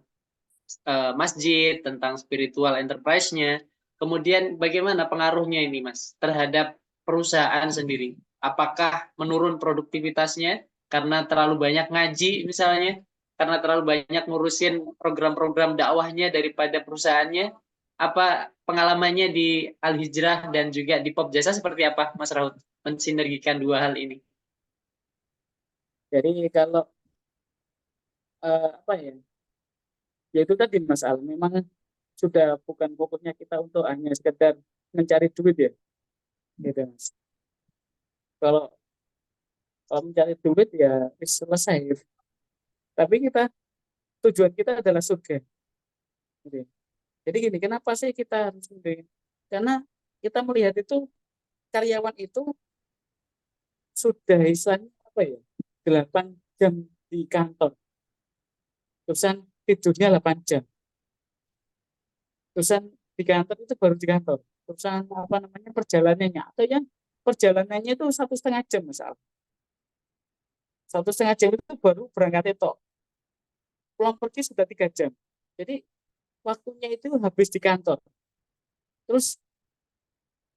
masjid, tentang spiritual enterprise-nya, kemudian bagaimana pengaruhnya ini Mas terhadap perusahaan sendiri? Apakah menurun produktivitasnya karena terlalu banyak ngaji misalnya, karena terlalu banyak ngurusin program-program dakwahnya daripada perusahaannya? Apa pengalamannya di Al Hijrah dan juga di Pop Jasa seperti apa, Mas Rahud, mensinergikan dua hal ini? Jadi kalau apa ya? Ya itu tadi Mas Al, memang sudah bukan fokusnya kita untuk hanya sekedar mencari duit ya, gitu Mas. Kalau mencari duit ya selesai. Gitu. Tapi tujuan kita adalah surga. Gitu. Jadi gini, kenapa sih kita harus mending? Karena kita melihat itu karyawan itu sudah istilahnya apa ya, 8 jam di kantor, terusan tidurnya 8 jam, terusan di kantor itu baru di kantor, terusan apa namanya perjalanannya, atau yang perjalanannya itu 1,5 jam misalnya, 1,5 jam itu baru berangkat itu, pulang pergi sudah 3 jam, jadi waktunya itu habis di kantor. Terus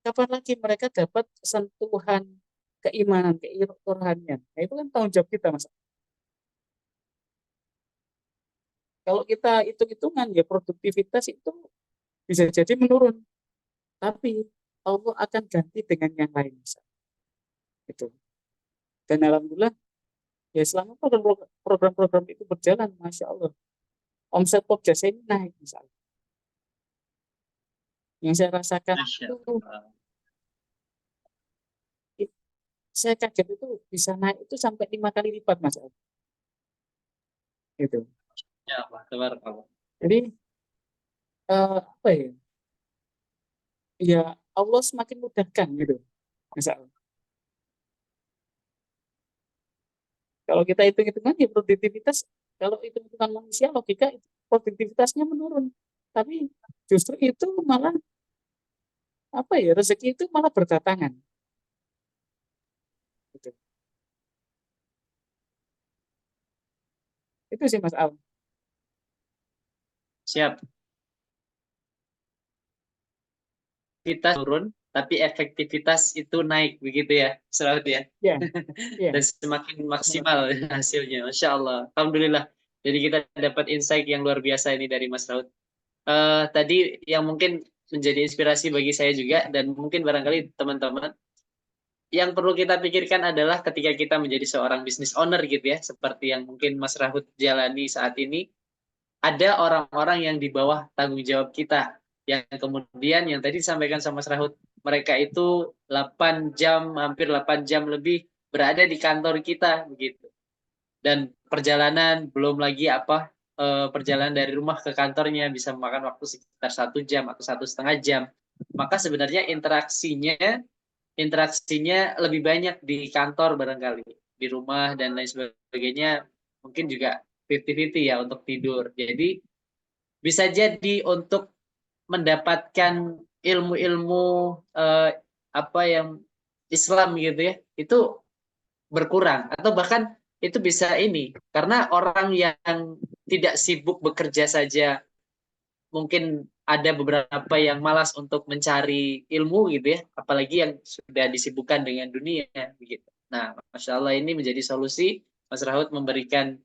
kapan lagi mereka dapat sentuhan keimanan, kerohanian? Nah, itu kan tanggung jawab kita, Mas. Kalau kita hitung-hitungan ya produktivitas itu bisa jadi menurun. Tapi Allah akan ganti dengan yang lain, Mas. Itu. Dan alhamdulillah ya selama program-program itu berjalan, Masya Allah, omset Pop Jasa ini naik misalnya. Yang saya rasakan itu saya kaget itu bisa naik itu sampai 5 kali lipat, Mas. Gitu. Ya, Allah. Jadi apa ya? Ya Allah semakin mudahkan gitu. Misalnya. Kalau kita hitung-hitungan ya produktivitas, kalau hitung-hitungan manusia logika produktivitasnya menurun. Tapi justru itu malah apa ya? Rezeki itu malah berdatangan. Gitu. Itu sih Mas Al. Siap. Kita turun, tapi efektivitas itu naik, begitu ya, Selamat ya? Ya. Ya. Dan semakin maksimal hasilnya, Masya Allah. Alhamdulillah. Jadi kita dapat insight yang luar biasa ini dari Mas Raud. Tadi yang mungkin menjadi inspirasi bagi saya juga, dan mungkin barangkali teman-teman, yang perlu kita pikirkan adalah ketika kita menjadi seorang business owner gitu ya, seperti yang mungkin Mas Rahud jalani saat ini, ada orang-orang yang di bawah tanggung jawab kita, yang kemudian yang tadi disampaikan sama Mas Rahud, mereka itu 8 jam, hampir 8 jam lebih berada di kantor kita begitu. Dan perjalanan belum lagi perjalanan dari rumah ke kantornya bisa memakan waktu sekitar 1 jam atau 1,5 jam. maka sebenarnya interaksinya lebih banyak di kantor barangkali, di rumah dan lain sebagainya mungkin juga 50-50 ya untuk tidur. Jadi bisa jadi untuk mendapatkan ilmu-ilmu apa yang Islam gitu ya, itu berkurang atau bahkan itu bisa ini karena orang yang tidak sibuk bekerja saja mungkin ada beberapa yang malas untuk mencari ilmu gitu ya, apalagi yang sudah disibukkan dengan dunia begitu. Nah, Masya Allah ini menjadi solusi Mas Rahut memberikan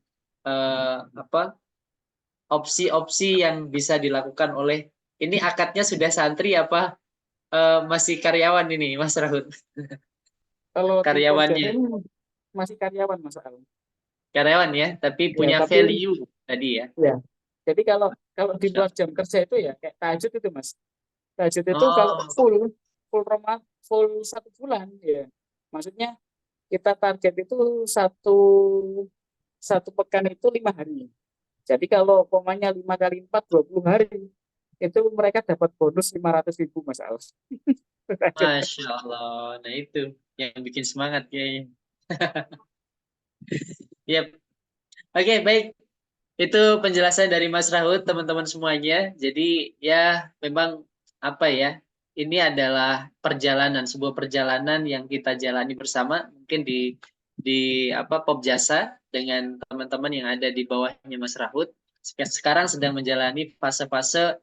apa opsi-opsi yang bisa dilakukan oleh ini akadnya sudah santri apa masih karyawan ini Mas Rahut? Kalau di Karyawannya, Pokja ini masih karyawan Mas Al. karyawan ya, tapi Ya, punya tapi value tadi ya. ya. Jadi kalau kalau di Masya luar Allah. jam kerja itu ya kayak tahajud itu Mas. Tahajud itu kalau Oh, full 1 bulan ya. Maksudnya kita target itu satu satu pekan itu 5 hari. Jadi kalau umpamanya 5 kali 4 20 hari itu mereka dapat bonus 500.000 Mas Al. Masya Allah. Nah itu yang bikin semangat kayaknya. Yap. Oke, baik. Itu penjelasan dari Mas Rahut, teman-teman semuanya. Jadi ya memang apa ya, ini adalah perjalanan, sebuah perjalanan yang kita jalani bersama, mungkin di apa Popjasa dengan teman-teman yang ada di bawahnya Mas Rahut. Sekarang sedang menjalani fase-fase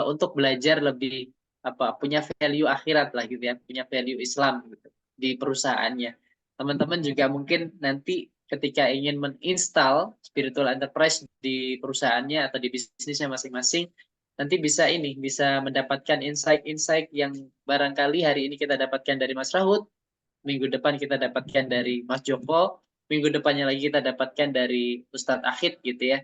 untuk belajar lebih apa punya value akhirat lah gitu ya, punya value Islam gitu di perusahaannya. Teman-teman juga mungkin nanti ketika ingin menginstal spiritual enterprise di perusahaannya atau di bisnisnya masing-masing, nanti bisa mendapatkan insight-insight yang barangkali hari ini kita dapatkan dari Mas Rahut, minggu depan kita dapatkan dari Mas Joko, minggu depannya lagi kita dapatkan dari Ustadz Akhid gitu ya.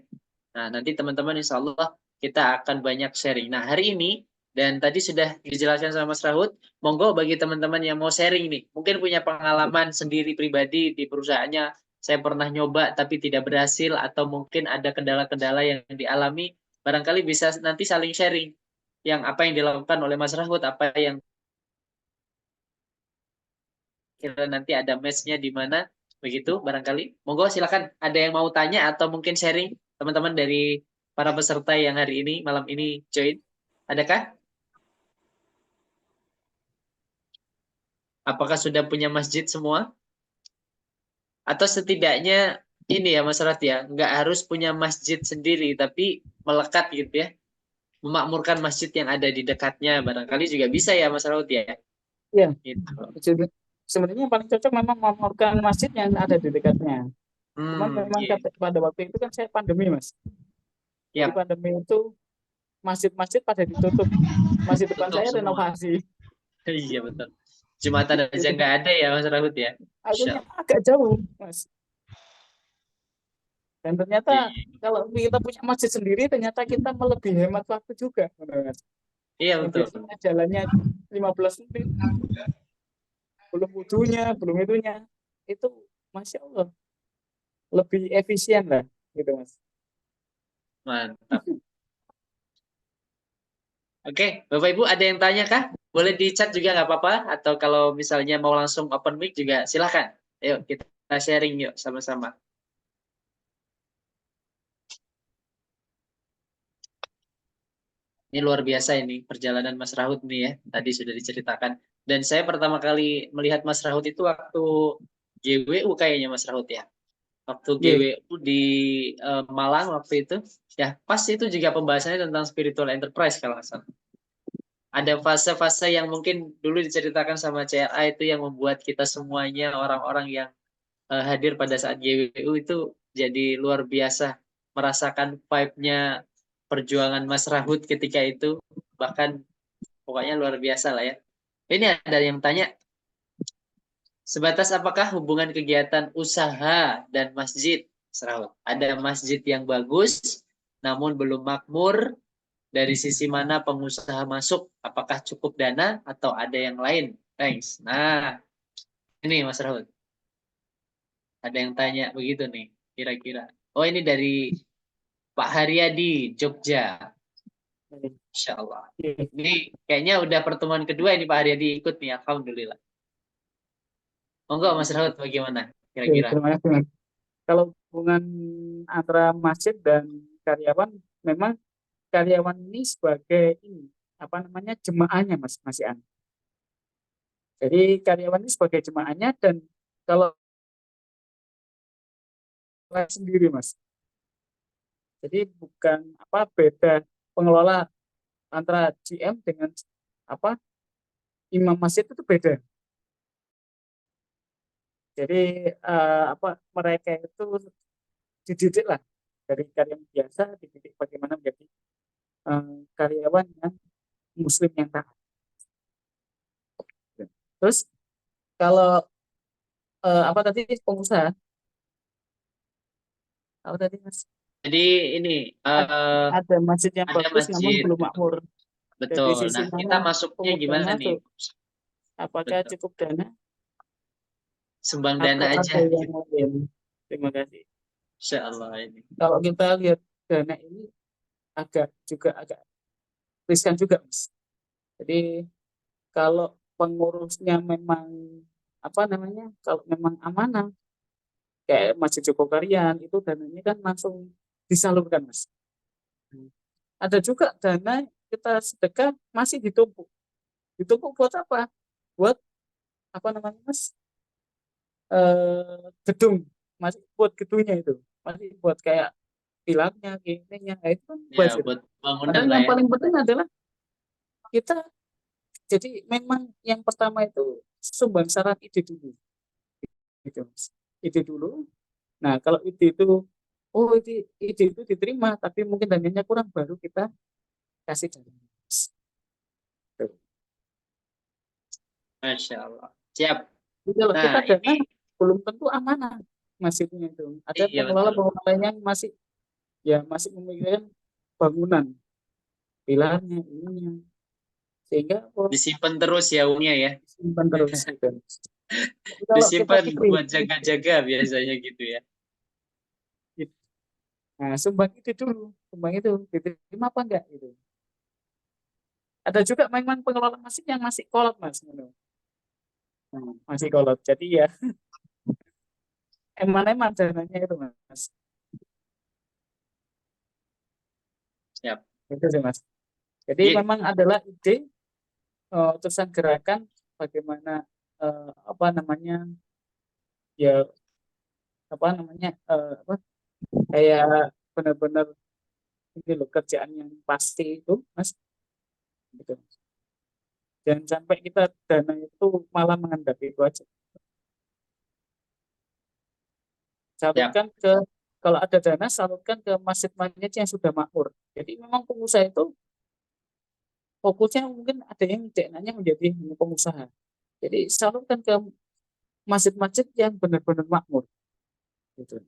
Nah, nanti teman-teman insya Allah kita akan banyak sharing. Nah, hari ini, dan tadi sudah dijelaskan sama Mas Rahut, monggo bagi teman-teman yang mau sharing nih, mungkin punya pengalaman sendiri pribadi di perusahaannya, saya pernah nyoba tapi tidak berhasil, atau mungkin ada kendala-kendala yang dialami, barangkali bisa nanti saling sharing, yang apa yang dilakukan oleh Mas Rahut, apa yang kira nanti ada match-nya di mana, begitu barangkali. Monggo silakan, ada yang mau tanya atau mungkin sharing, teman-teman dari para peserta yang hari ini, malam ini join. Adakah? Apakah sudah punya masjid semua? Atau setidaknya ini ya Mas Rat ya, nggak harus punya masjid sendiri, tapi melekat gitu ya, memakmurkan masjid yang ada di dekatnya, barangkali juga bisa ya Mas Raut ya. Ya, Gitu. jadi sebenarnya yang paling cocok memang memamurkan masjid yang ada di dekatnya. Cuman memang Iya. pada waktu itu kan saya pandemi Mas. Jadi Yap, pandemi itu masjid-masjid pada ditutup. Masjid depan tutup saya semua. renovasi. Iya betul. Jumatan aja Gitu. nggak ada ya Mas Raut ya. Insya Akhirnya Allah. agak jauh Mas. Dan ternyata Iya, kalau kita punya masjid sendiri ternyata kita melebihi hemat waktu juga. Mas. iya Yang betul. biasanya jalannya 15 menit, belum wudhunya, belum itunya. Itu Masya Allah lebih efisien lah gitu Mas. Mantap. Oke, Bapak Ibu ada yang tanya kah? Boleh di chat juga nggak apa-apa. Atau kalau misalnya mau langsung open mic juga silahkan. Ayo kita sharing yuk sama-sama. Ini luar biasa ini perjalanan Mas Rahut nih ya. Tadi sudah diceritakan. Dan saya pertama kali melihat Mas Rahut itu waktu GWU kayaknya Mas Rahut ya. Waktu Iya, GWU di Malang waktu itu. Ya, pas itu juga pembahasannya tentang spiritual enterprise kalau nggak salah. Ada fase-fase yang mungkin dulu diceritakan sama CRA itu yang membuat kita semuanya orang-orang yang hadir pada saat GWU itu jadi luar biasa merasakan vibe-nya perjuangan Mas Rahut ketika itu, bahkan pokoknya luar biasa lah ya. Ini ada yang tanya, sebatas apakah hubungan kegiatan usaha dan masjid Mas Rahut? Ada masjid yang bagus namun belum makmur, dari sisi mana pengusaha masuk, apakah cukup dana atau ada yang lain? Thanks. Nah, ini Mas Rahut. Ada yang tanya begitu nih, kira-kira. Oh, ini dari Pak Haryadi, Jogja. Insya Allah. Oke. Ini kayaknya udah pertemuan kedua ini Pak Haryadi ikut nih, alhamdulillah. Monggo Mas Raut bagaimana Oke, kira-kira? terima kasih Mas. Kalau hubungan antara masjid dan karyawan, memang karyawan ini sebagai ini apa namanya jemaahnya Mas Ian. Jadi karyawan ini sebagai jemaahnya, dan kalau sendiri Mas. Jadi bukan apa beda pengelola antara GM dengan apa imam masjid itu beda. Jadi apa mereka itu dididik lah dari karyawan biasa, dididik bagaimana menjadi karyawan yang muslim yang taat. Terus kalau apa tadi pengusaha? Apa tadi Mas? Jadi ini Ada masjid yang ada bagus namun masjid, belum makmur. Dari betul. sisi Nah, kita mana masuknya pengusaha gimana nih? masuk? Apakah Betul. cukup dana Sumbang atau dana aja. ada yang lain? Terima kasih. Insya Allah ini. Kalau kita lihat dana ini agak riskan juga, Mas. Jadi kalau pengurusnya memang apa namanya, kalau memang amanah kayak Masjid Jogokarian itu dananya kan langsung disalurkan, Mas. Ada juga dana kita sedekah masih ditumpuk. Ditumpuk buat apa? Buat apa namanya, Mas? Gedung, masih buat gedungnya itu, masih buat kayak pilarnya, gininya, nah, itu kan Ya, bazir. buat bangunan Padahal lah yang ya. paling penting adalah kita, jadi memang yang pertama itu sumbang syarat ide dulu, gitu Mas. Ide dulu. Nah kalau ide itu, oh ide itu diterima, tapi mungkin dananya kurang, baru kita kasih dana. Tuh. Masya Allah. Siap. Jadi kalau Nah, kita dana ini belum tentu amanah masjidnya itu. Ada iya pengelola betul. yang masih memikirkan bangunan, pilarnya, ininya, sehingga Disimpan terus ya uangnya ya. simpan terus gitu. Tapi kalau kita Disimpan pikir, buat jaga-jaga biasanya gitu ya. nah sumbang itu dulu, sumbang itu diterima apa enggak gitu. Ada juga memang pengelola masjid yang masih kolot Mas, gitu. Nah, masih kolot. Jadi ya eman-eman dananya itu Mas. Siap. Itu sih Mas. Jadi Iya. memang adalah ide terusan gerakan bagaimana apa namanya ya apa namanya apa kayak benar-benar ini loh kerjaan yang pasti itu Mas, gitu. Jangan sampai kita dana itu malah mengendap itu aja. Salurkan ke, kalau ada dana salurkan ke masjid-masjid yang sudah makmur. Jadi memang pengusaha itu fokusnya mungkin ada yang dananya menjadi pengusaha. Jadi salurkan ke masjid-masjid yang benar-benar makmur, gitu.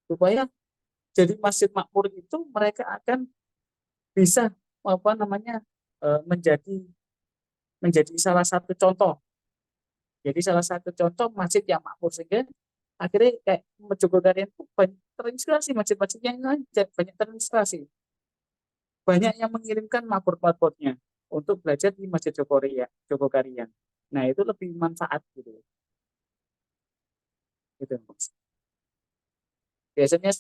Supaya jadi masjid makmur itu mereka akan bisa apa namanya menjadi salah satu contoh. Jadi salah satu contoh masjid yang makmur, sehingga akhirnya kayak Jogokarian itu banyak terinspirasi, masjid-masjid yang lain banyak terinspirasi. Banyak yang mengirimkan mapur-mapurnya untuk belajar di Masjid Jogokarian. Nah itu lebih manfaat gitu. Gitu. Biasanya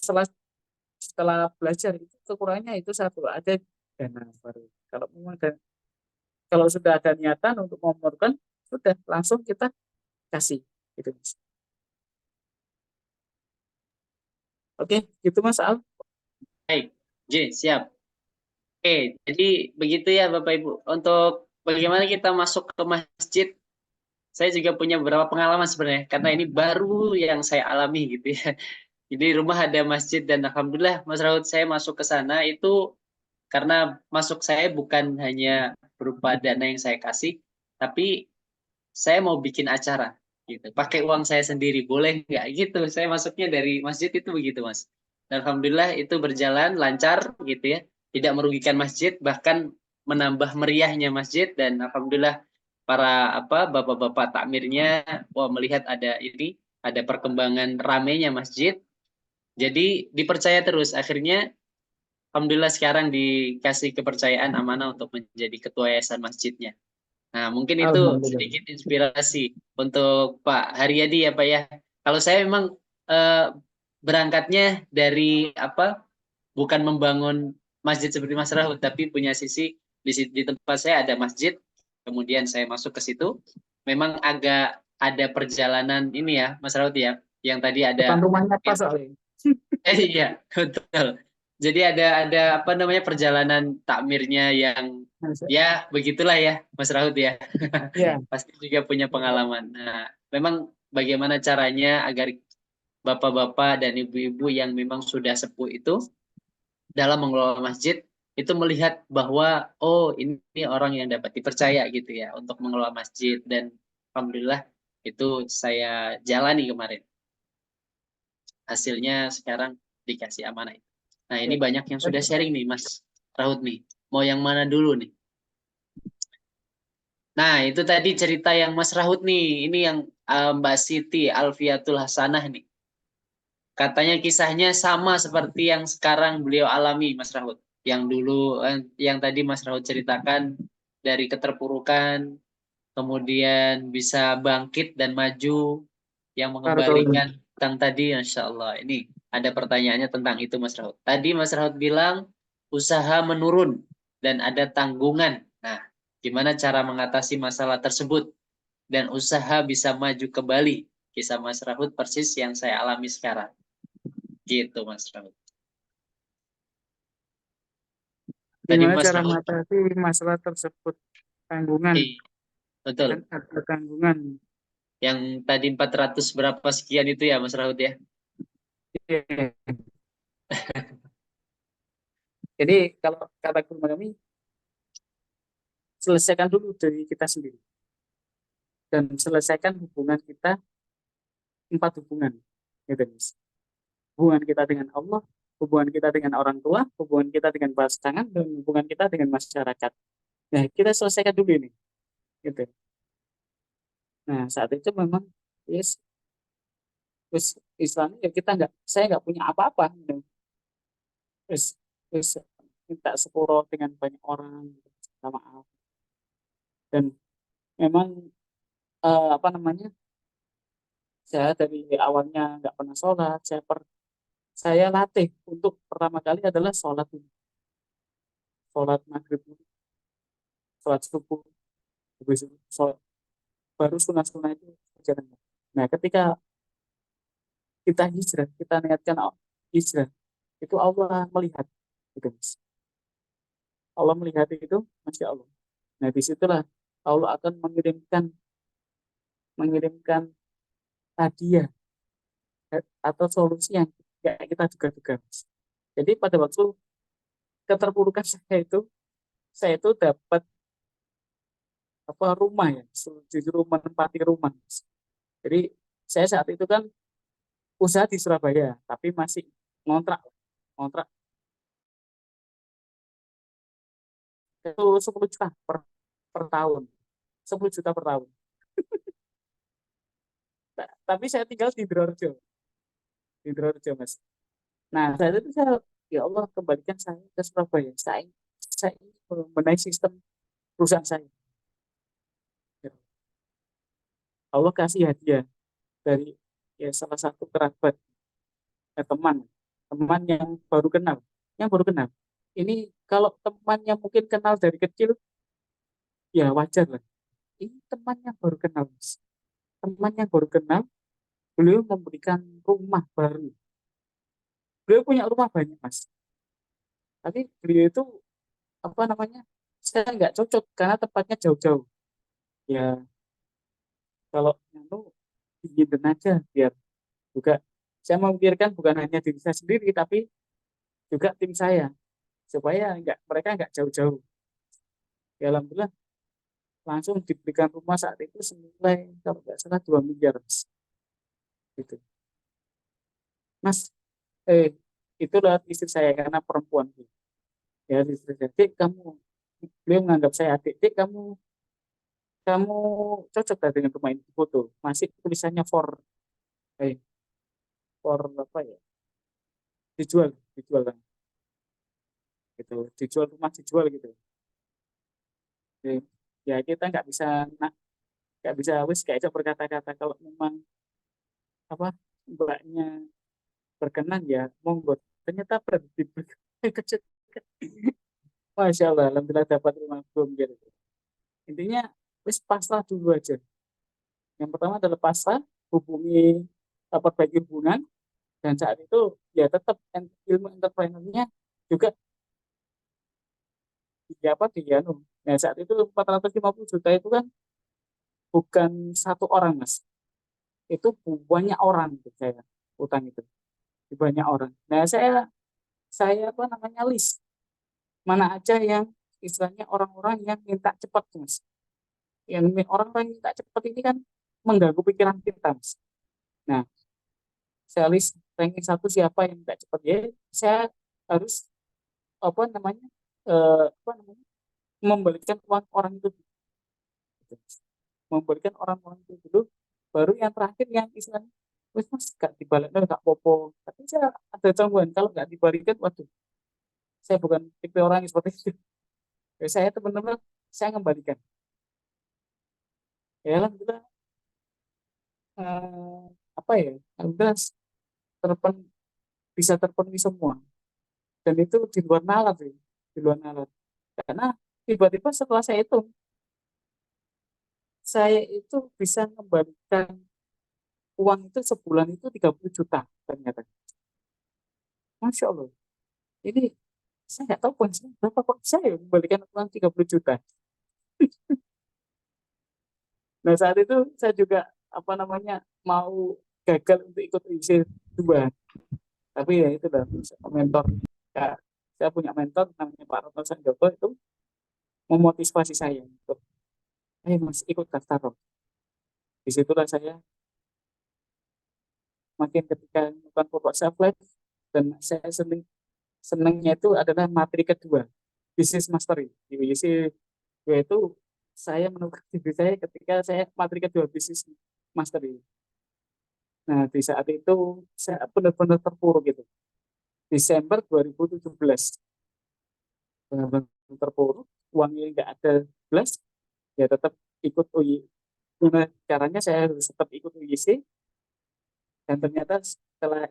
setelah belajar itu kekurangannya itu satu, ada dana baru. Kalau memang kalau sudah ada niatan untuk memamurkan, sudah langsung kita kasih gitu Mas. Oke, gitu Mas Al. Baik. J, siap. Oke, jadi begitu ya Bapak Ibu. Untuk bagaimana kita masuk ke masjid, saya juga punya beberapa pengalaman sebenarnya, karena ini baru yang saya alami gitu ya. Jadi rumah ada masjid dan alhamdulillah Mas Raud, saya masuk ke sana itu karena masuk saya bukan hanya berupa dana yang saya kasih, tapi saya mau bikin acara gitu. Pakai uang saya sendiri, boleh nggak gitu. Saya masuknya dari masjid itu begitu Mas. Dan alhamdulillah itu berjalan lancar gitu ya. Tidak merugikan masjid, bahkan menambah meriahnya masjid, dan alhamdulillah para bapak-bapak takmirnya melihat ada perkembangan ramenya masjid. Jadi dipercaya terus, akhirnya alhamdulillah sekarang dikasih kepercayaan amanah untuk menjadi ketua yayasan masjidnya. Nah, mungkin itu Alhamdulillah. sedikit inspirasi untuk Pak Haryadi ya Pak ya. Kalau saya memang berangkatnya dari apa? Bukan membangun masjid seperti Mas Rahut, tapi punya sisi di tempat saya ada masjid, kemudian saya masuk ke situ. Memang agak ada perjalanan ini ya, Mas Rahut ya, yang tadi Depan ada rumahnya pas soalnya. iya, betul. Jadi ada apa namanya perjalanan takmirnya yang ya begitulah ya, Mas Rahut ya. Ya, Pasti juga punya pengalaman. Nah, memang bagaimana caranya agar bapak-bapak dan ibu-ibu yang memang sudah sepuh itu dalam mengelola masjid itu melihat bahwa oh ini orang yang dapat dipercaya gitu ya untuk mengelola masjid, dan alhamdulillah itu saya jalani kemarin. Hasilnya sekarang dikasih amanah. Nah, ini ya. banyak yang sudah sharing nih Mas Rahut nih. Mau yang mana dulu nih? Nah, itu tadi cerita yang Mas Rahut nih. Ini yang Mbak Siti Alfiatul Hasanah nih. Katanya kisahnya sama seperti yang sekarang beliau alami, Mas Rahut. Yang dulu, yang tadi Mas Rahut ceritakan dari keterpurukan, kemudian bisa bangkit dan maju, yang mengembalikan tentang tadi, Masya Allah. Ini ada pertanyaannya tentang itu, Mas Rahut. Tadi Mas Rahut bilang usaha menurun dan ada tanggungan. Nah, gimana cara mengatasi masalah tersebut dan usaha bisa maju kembali? Kisah Mas Rahut persis yang saya alami sekarang. Gitu Mas Rahut. Tadi Gimana Mas cara Rahut, mengatasi masalah tersebut? Tanggungan betul. dan ada tanggungan. Yang tadi 400 berapa sekian itu ya Mas Rahut ya? Iya. Jadi kalau kata guru kami, selesaikan dulu dari kita sendiri dan selesaikan hubungan kita, 4 hubungan, gitu Mas. Hubungan kita dengan Allah, hubungan kita dengan orang tua, hubungan kita dengan pasangan, dan hubungan kita dengan masyarakat. Nah, kita selesaikan dulu ini, gitu. Nah, saat itu memang yes, terus istilahnya ya kita saya nggak punya apa-apa, gitu. Terus minta sepuro dengan banyak orang, minta maaf. Dan memang apa namanya, saya dari awalnya nggak pernah sholat, saya latih untuk pertama kali adalah sholat dulu. Sholat maghrib dulu, sholat subuh, habis itu baru sunah-sunah itu jalan. Nah, ketika kita hijrah, kita niatkan hijrah, itu Allah melihat, gitu, Mas. Allah melihat itu, Masya Allah. Nah, disitulah Allah akan mengirimkan hadiah atau solusi yang kayak kita duga-duga, Mas. Jadi pada waktu keterpurukan saya itu dapat apa rumah ya, justru menempati rumah, Mas. Jadi saya saat itu kan usaha di Surabaya, tapi masih ngontrak, ngontrak itu 10 juta per tahun, 10 juta per tahun. Tapi saya tinggal di Sidoarjo, Mas. Nah, saat itu saya, ya Allah kembalikan saya ke Surabaya. Saya ingin membenahi sistem perusahaan saya. Ya, Allah kasih hadiah dari ya salah satu kerabat, teman, teman yang baru kenal. Ini kalau temannya mungkin kenal dari kecil, ya wajar lah. Ini teman yang baru kenal, Mas. Teman yang baru kenal, beliau memberikan rumah baru. Beliau punya rumah banyak, Mas. Tapi beliau itu apa namanya? Saya nggak cocok karena tempatnya jauh-jauh. Ya kalau itu diizinkan aja biar juga saya memikirkan bukan hanya diri saya sendiri tapi juga tim saya supaya mereka nggak jauh-jauh. Ya alhamdulillah langsung diberikan rumah saat itu senilai kalau nggak salah 2 miliar, Mas. Gitu. Mas, itu lewat istri saya karena perempuan. Ya istri saya, "Dik, kamu," beliau menganggap saya adik, "Dik, kamu kamu cocok gak dengan rumah ini di foto?" Masih tulisannya eh, for apa ya? Dijual kan. gitu, dijual rumah dijual gitu. Jadi, ya kita nggak bisa wis kayak berkata-kata. Kalau memang apa mbaknya berkenan ya monggo. Ternyata kecil. Masya Allah, alhamdulillah dapat rumah bom gitu. Intinya wis pasrah dulu aja. Yang pertama adalah pasrah, hubungi, perbaiki hubungan, dan saat itu ya tetap ilmu entrepreneurnya juga di apa di anu. Nah saat itu 450 juta itu kan bukan satu orang mas, itu banyak orang gitu saya utang itu, di banyak orang. Nah saya apa namanya list mana aja yang istilahnya orang-orang yang minta cepat mas. Yang orang-orang yang minta cepat ini kan mengganggu pikiran kita mas. Nah saya list ranking satu siapa yang minta cepat ya saya harus apa namanya apa namanya membalikan uang orang itu gitu. Membalikan orang-orang itu dulu, baru yang terakhir yang istilahnya wes mas gak dibaliknya gak popo, tapi saya ada canggungan kalau nggak dibalikan waduh saya bukan tipe orang yang seperti itu. Ya, saya teman-teman saya kembalikan ya alhamdulillah eh, apa ya alhamdulillah terpen, bisa terpenuhi semua, dan itu di luar nalar sih, di luar nalar. Karena tiba-tiba setelah saya itu bisa mengembalikan uang itu sebulan itu 30 juta ternyata. Masya Allah. Ini saya nggak tahu poinnya berapa kok saya mengembalikan uang 30 juta. Nah saat itu saya juga apa namanya mau gagal untuk ikut UIC 2. Tapi ya itu dah mentor. Ya, saya punya mentor namanya Pak Roto Sanjoto itu memotivasi saya untuk ayo mas ikut daftar. Disitulah saya makin ketika melakukan pokok self life, dan saya senangnya itu adalah materi kedua business mastery di UIC 2 itu. Saya menemukan diri saya ketika saya materi kedua business mastery. Nah di saat itu saya benar-benar terpuruk gitu. Desember 2017 benar-benar terpuruk, uangnya nggak ada belas, ya tetap ikut UI. Gimana caranya saya harus tetap ikut UIC, dan ternyata setelah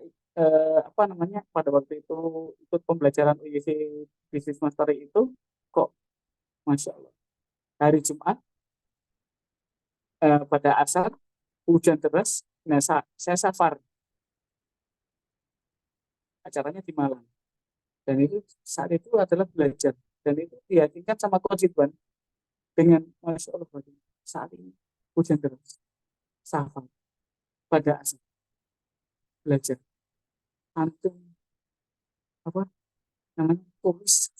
apa namanya pada waktu itu ikut pembelajaran UIC Business Mastery itu kok Masya Allah hari Jumat pada asar hujan deras. Nah saya safar, acaranya di Malang, dan itu saat itu adalah belajar, dan itu diyakinkan sama Coach Ridwan dengan Masya Allah saat ini hujan deras safar pada asar belajar antum apa namanya tulis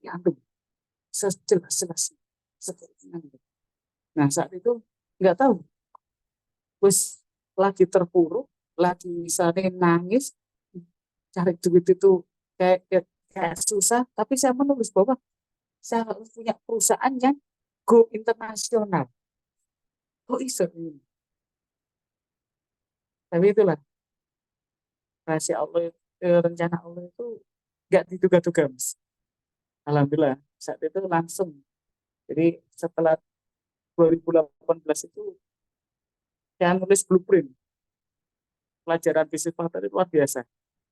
antum sejelas-jelasnya seperti itu. Nah saat itu nggak tahu, terus lagi terpuruk, lagi saling nangis, cari duit itu kayak susah, tapi saya menulis bahwa saya harus punya perusahaan yang go internasional. Kok iso ini? Tapi itulah rahasia Allah, rencana Allah itu nggak diduga-duga mas. Alhamdulillah saat itu langsung. Jadi setelah 2018 itu saya nulis blueprint pelajaran bisnis partner itu luar biasa.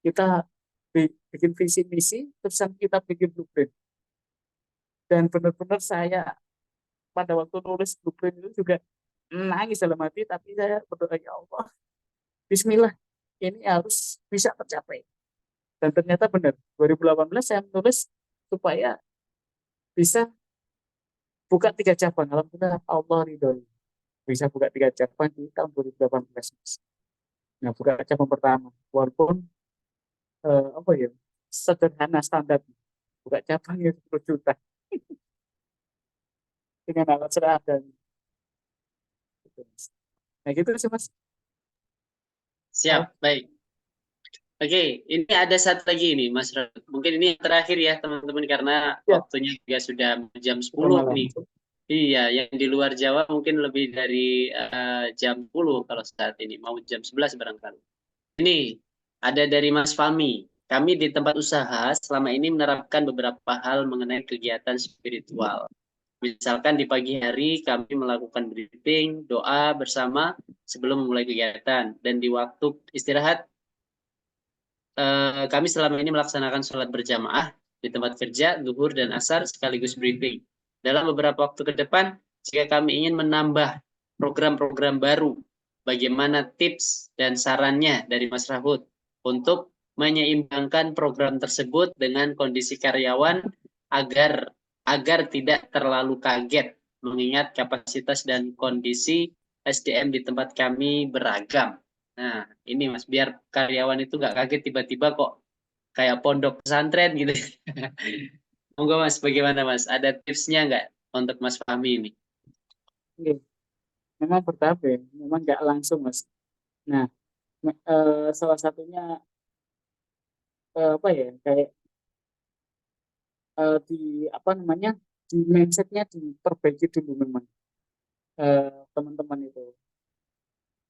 Kita bikin visi misi, terus kita bikin blueprint. Dan benar-benar saya pada waktu nulis blueprint itu juga nangis dalam hati, tapi saya berdoa ya Allah, Bismillah, ini harus bisa tercapai. Dan ternyata benar, 2018 saya menulis supaya bisa buka 3 cabang. Alhamdulillah Allah ridhoi. Bisa buka 3 cabang di tahun 2018. Nah, buka cabang pertama, walaupun apa ya sederhana standar, buka cabang itu 10 juta dengan alat seadanya. Nah gitu sih mas. Siap, baik. Oke, ini ada satu lagi nih Mas Rod. Mungkin ini yang terakhir ya teman-teman, karena Ya. waktunya juga sudah jam 10 nih. Iya, yang di luar Jawa mungkin lebih dari jam 10 kalau saat ini, mau jam 11 barangkali. Ini ada dari Mas Fahmi. kami di tempat usaha selama ini menerapkan beberapa hal mengenai kegiatan spiritual. Misalkan di pagi hari kami melakukan briefing, doa bersama sebelum memulai kegiatan. Dan di waktu istirahat, kami selama ini melaksanakan sholat berjamaah di tempat kerja, zuhur dan asar sekaligus briefing. Dalam beberapa waktu ke depan, jika kami ingin menambah program-program baru, bagaimana tips dan sarannya dari Mas Rahut untuk menyeimbangkan program tersebut dengan kondisi karyawan agar tidak terlalu kaget mengingat kapasitas dan kondisi SDM di tempat kami beragam. Nah, ini Mas, biar karyawan itu nggak kaget tiba-tiba kok kayak pondok pesantren gitu. Monggo Mas, bagaimana Mas? Ada tipsnya nggak untuk Mas Fahmi ini? Oke. Memang bertahap ya, memang nggak langsung Mas. Nah, salah satunya apa ya, kayak di apa namanya, di mindsetnya diperbaiki dulu memang teman-teman itu.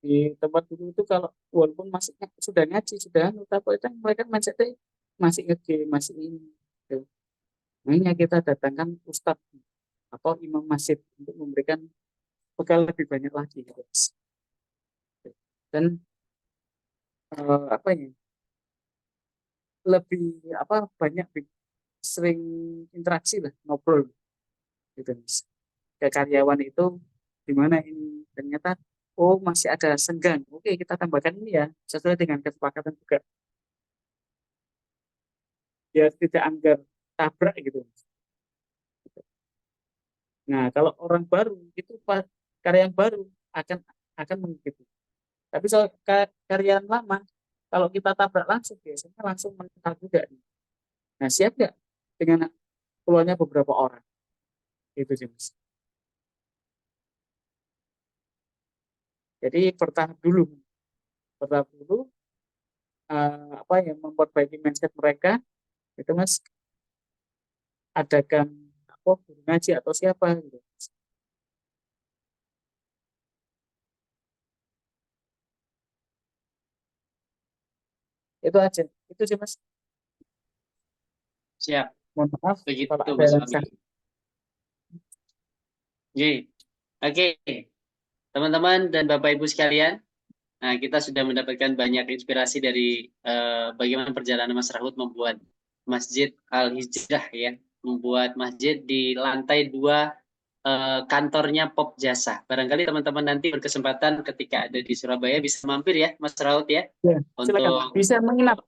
Di tempat dulu itu kalau walaupun masih sudah ngaji, sudah tapi kan mereka mindsetnya masih ngegame, masih ini. Gitu. Makanya kita datangkan ustadz atau imam masjid untuk memberikan bekal lebih banyak lagi. Gitu. Dan apa ya, lebih apa banyak sering interaksi lah, ngobrol gitu Mas. Ke karyawan itu gimana ini, ternyata oh masih ada senggang, oke kita tambahkan ini ya sesuai dengan kesepakatan juga biar tidak anggar tabrak gitu. Nah kalau orang baru itu karyawan baru akan mengikuti, tapi soal karyawan lama kalau kita tabrak langsung biasanya langsung mental juga. Nah siap nggak dengan keluarnya beberapa orang itu sih Mas. Jadi bertahap dulu apa yang memperbaiki mindset mereka itu Mas, adakan apa guru ngaji atau siapa gitu. Itu aja, itu sih Mas. Siap, Mohon maaf begitu kalau ada Mas yang Fahmi. Oke, teman-teman dan Bapak Ibu sekalian, nah kita sudah mendapatkan banyak inspirasi dari bagaimana perjalanan Mas Rahut membuat Masjid Al-Hijrah ya, membuat masjid di lantai 2 kantornya Pop Jasa. Barangkali teman-teman nanti berkesempatan ketika ada di Surabaya bisa mampir ya Mas Rahut ya, ya, silakan. untuk Bisa menginap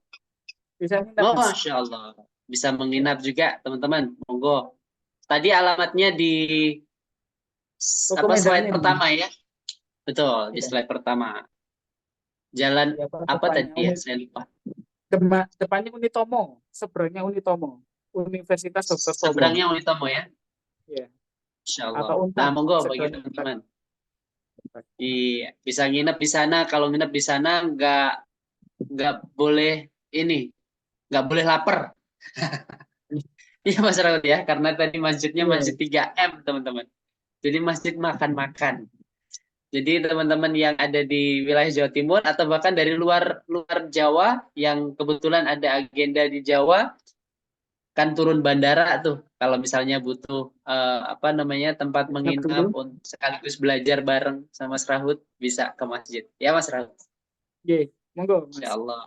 Mas. Masya Allah, bisa menginap juga teman-teman. Monggo. Tadi alamatnya di slide Medan pertama ya. Betul, di ya. slide pertama. Jalan Ya, apa tadi ya? Saya lupa. Depannya Unitomo, seberangnya Unitomo, Universitas Dr. Tomo. Seberangnya Unitomo ya. Ya. Insya Allah. Atau Nah, monggo bagi seberangnya teman-teman. Iya, bisa nginep di sana. Kalau nginep di sana nggak boleh ini, nggak boleh lapar. Iya Mas Raut ya, karena tadi masjidnya Iya. masjid 3M teman-teman. Jadi masjid makan-makan. Jadi teman-teman yang ada di wilayah Jawa Timur atau bahkan dari luar Jawa yang kebetulan ada agenda di Jawa, kan turun bandara tuh. Kalau misalnya butuh apa namanya tempat menginap sekaligus belajar bareng sama Mas Rahut, bisa ke masjid. Ya Mas Rahut. Iya, monggo Mas. Insya Allah.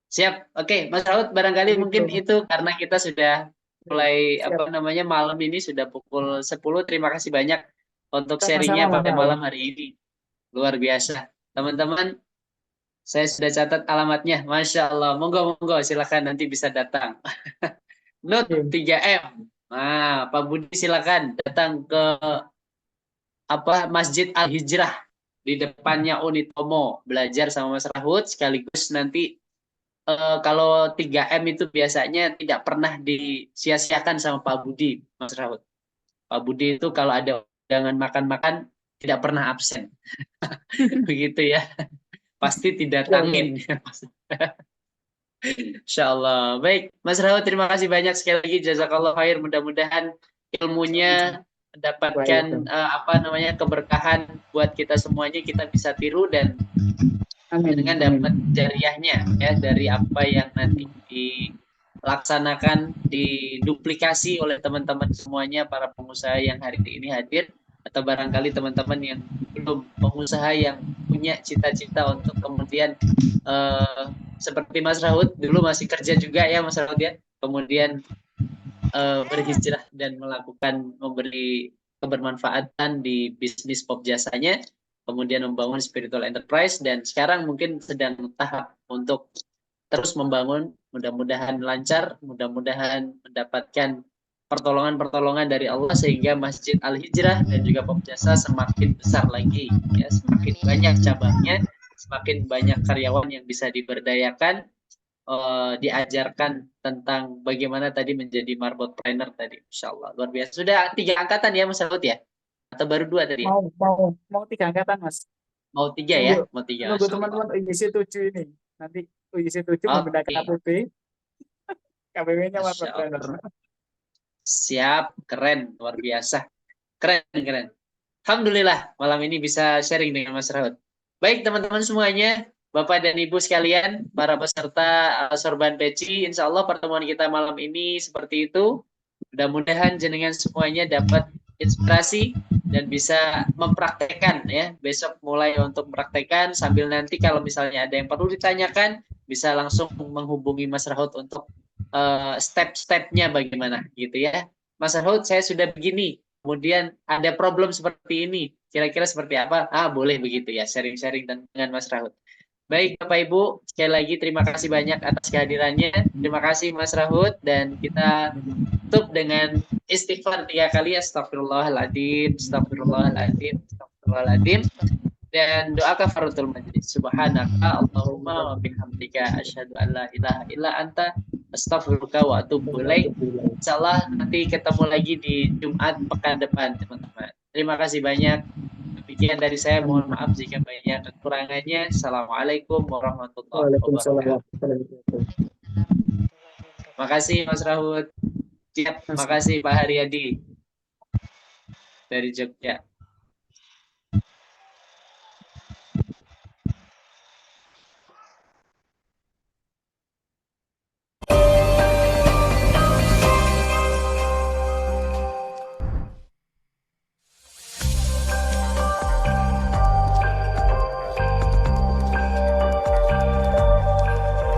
Siap. Oke, Mas Rahut, barangkali mungkin itu karena kita sudah mulai Siap. apa namanya malam ini sudah pukul 10. Terima kasih banyak untuk Sama-sama, sharingnya pada Mas. malam hari ini. Luar biasa. Teman-teman, saya sudah catat alamatnya. Masya Allah. Monggo, silakan nanti bisa datang. Note 3M. Nah, Pak Budi silakan datang ke Masjid Al-Hijrah di depannya Unitomo, belajar sama Mas Rahut sekaligus nanti kalau 3M itu biasanya tidak pernah disia-siakan sama Pak Budi, Mas Rahut. Pak Budi itu kalau ada undangan makan-makan tidak pernah absen. Begitu ya. Pasti didatangin. Insya Allah. Baik, Mas Rahut, terima kasih banyak sekali lagi. Jazakallah khair. Mudah-mudahan ilmunya mendapatkan keberkahan buat kita semuanya, kita bisa tiru dan Amin. dengan dapat jariahnya ya dari apa yang nanti dilaksanakan, diduplikasi oleh teman-teman semuanya para pengusaha yang hari ini hadir, atau barangkali teman-teman yang belum pengusaha yang punya cita-cita untuk kemudian seperti Mas Rahut dulu masih kerja juga ya Mas Rahut ya, kemudian berhijrah dan memberi kebermanfaatan di bisnis pop jasanya, kemudian membangun spiritual enterprise, dan sekarang mungkin sedang tahap untuk terus membangun, mudah-mudahan lancar, mudah-mudahan mendapatkan pertolongan-pertolongan dari Allah sehingga Masjid Al-Hijrah dan juga pop jasa semakin besar lagi ya, semakin banyak cabangnya, semakin banyak karyawan yang bisa diberdayakan, diajarkan tentang bagaimana tadi menjadi marbot trainer tadi, Insya Allah luar biasa. Sudah 3 angkatan ya Mas Rahut ya, atau baru 2 tadi ya? Mau 3 angkatan Mas. Mau 3 ya? Nunggu- Mau 3. Nunggu teman-teman UIC 7 ini. Nanti UIC 7 menggunakan Oke. APB. KBW-nya Masya marbot Allah. trainer. Siap, keren, luar biasa. Keren. Alhamdulillah malam ini bisa sharing dengan Mas Rahut. Baik teman-teman semuanya, Bapak dan Ibu sekalian, para peserta Sorban Peci, insya Allah pertemuan kita malam ini seperti itu. Mudah-mudahan jenengan semuanya dapat inspirasi dan bisa mempraktekkan ya. Besok mulai untuk mempraktekkan, sambil nanti kalau misalnya ada yang perlu ditanyakan, bisa langsung menghubungi Mas Rahut untuk step-stepnya bagaimana gitu ya. Mas Rahut, saya sudah begini, kemudian ada problem seperti ini, kira-kira seperti apa? Boleh begitu ya, sharing-sharing dengan Mas Rahut. Baik Bapak Ibu, sekali lagi terima kasih banyak atas kehadirannya. Terima kasih Mas Rahut, dan kita tutup dengan istighfar 3 kali, astagfirullahaladzim, astagfirullahaladzim, astagfirullahaladzim, dan doa kafaratul majlis. Subhanaka Allahumma wa bihamdika asyhadu an la ilaha illa anta astaghfiruka wa atubu ilaik. Insyaallah nanti ketemu lagi di Jumat pekan depan teman-teman. Terima kasih banyak. Demikian dari saya, mohon maaf jika banyak kekurangannya. Assalamualaikum warahmatullahi Waalaikumsalam wabarakatuh. warahmatullahi wabarakatuh. Terima kasih Mas Rahut. Siap, terima kasih Pak Haryadi dari Jogja.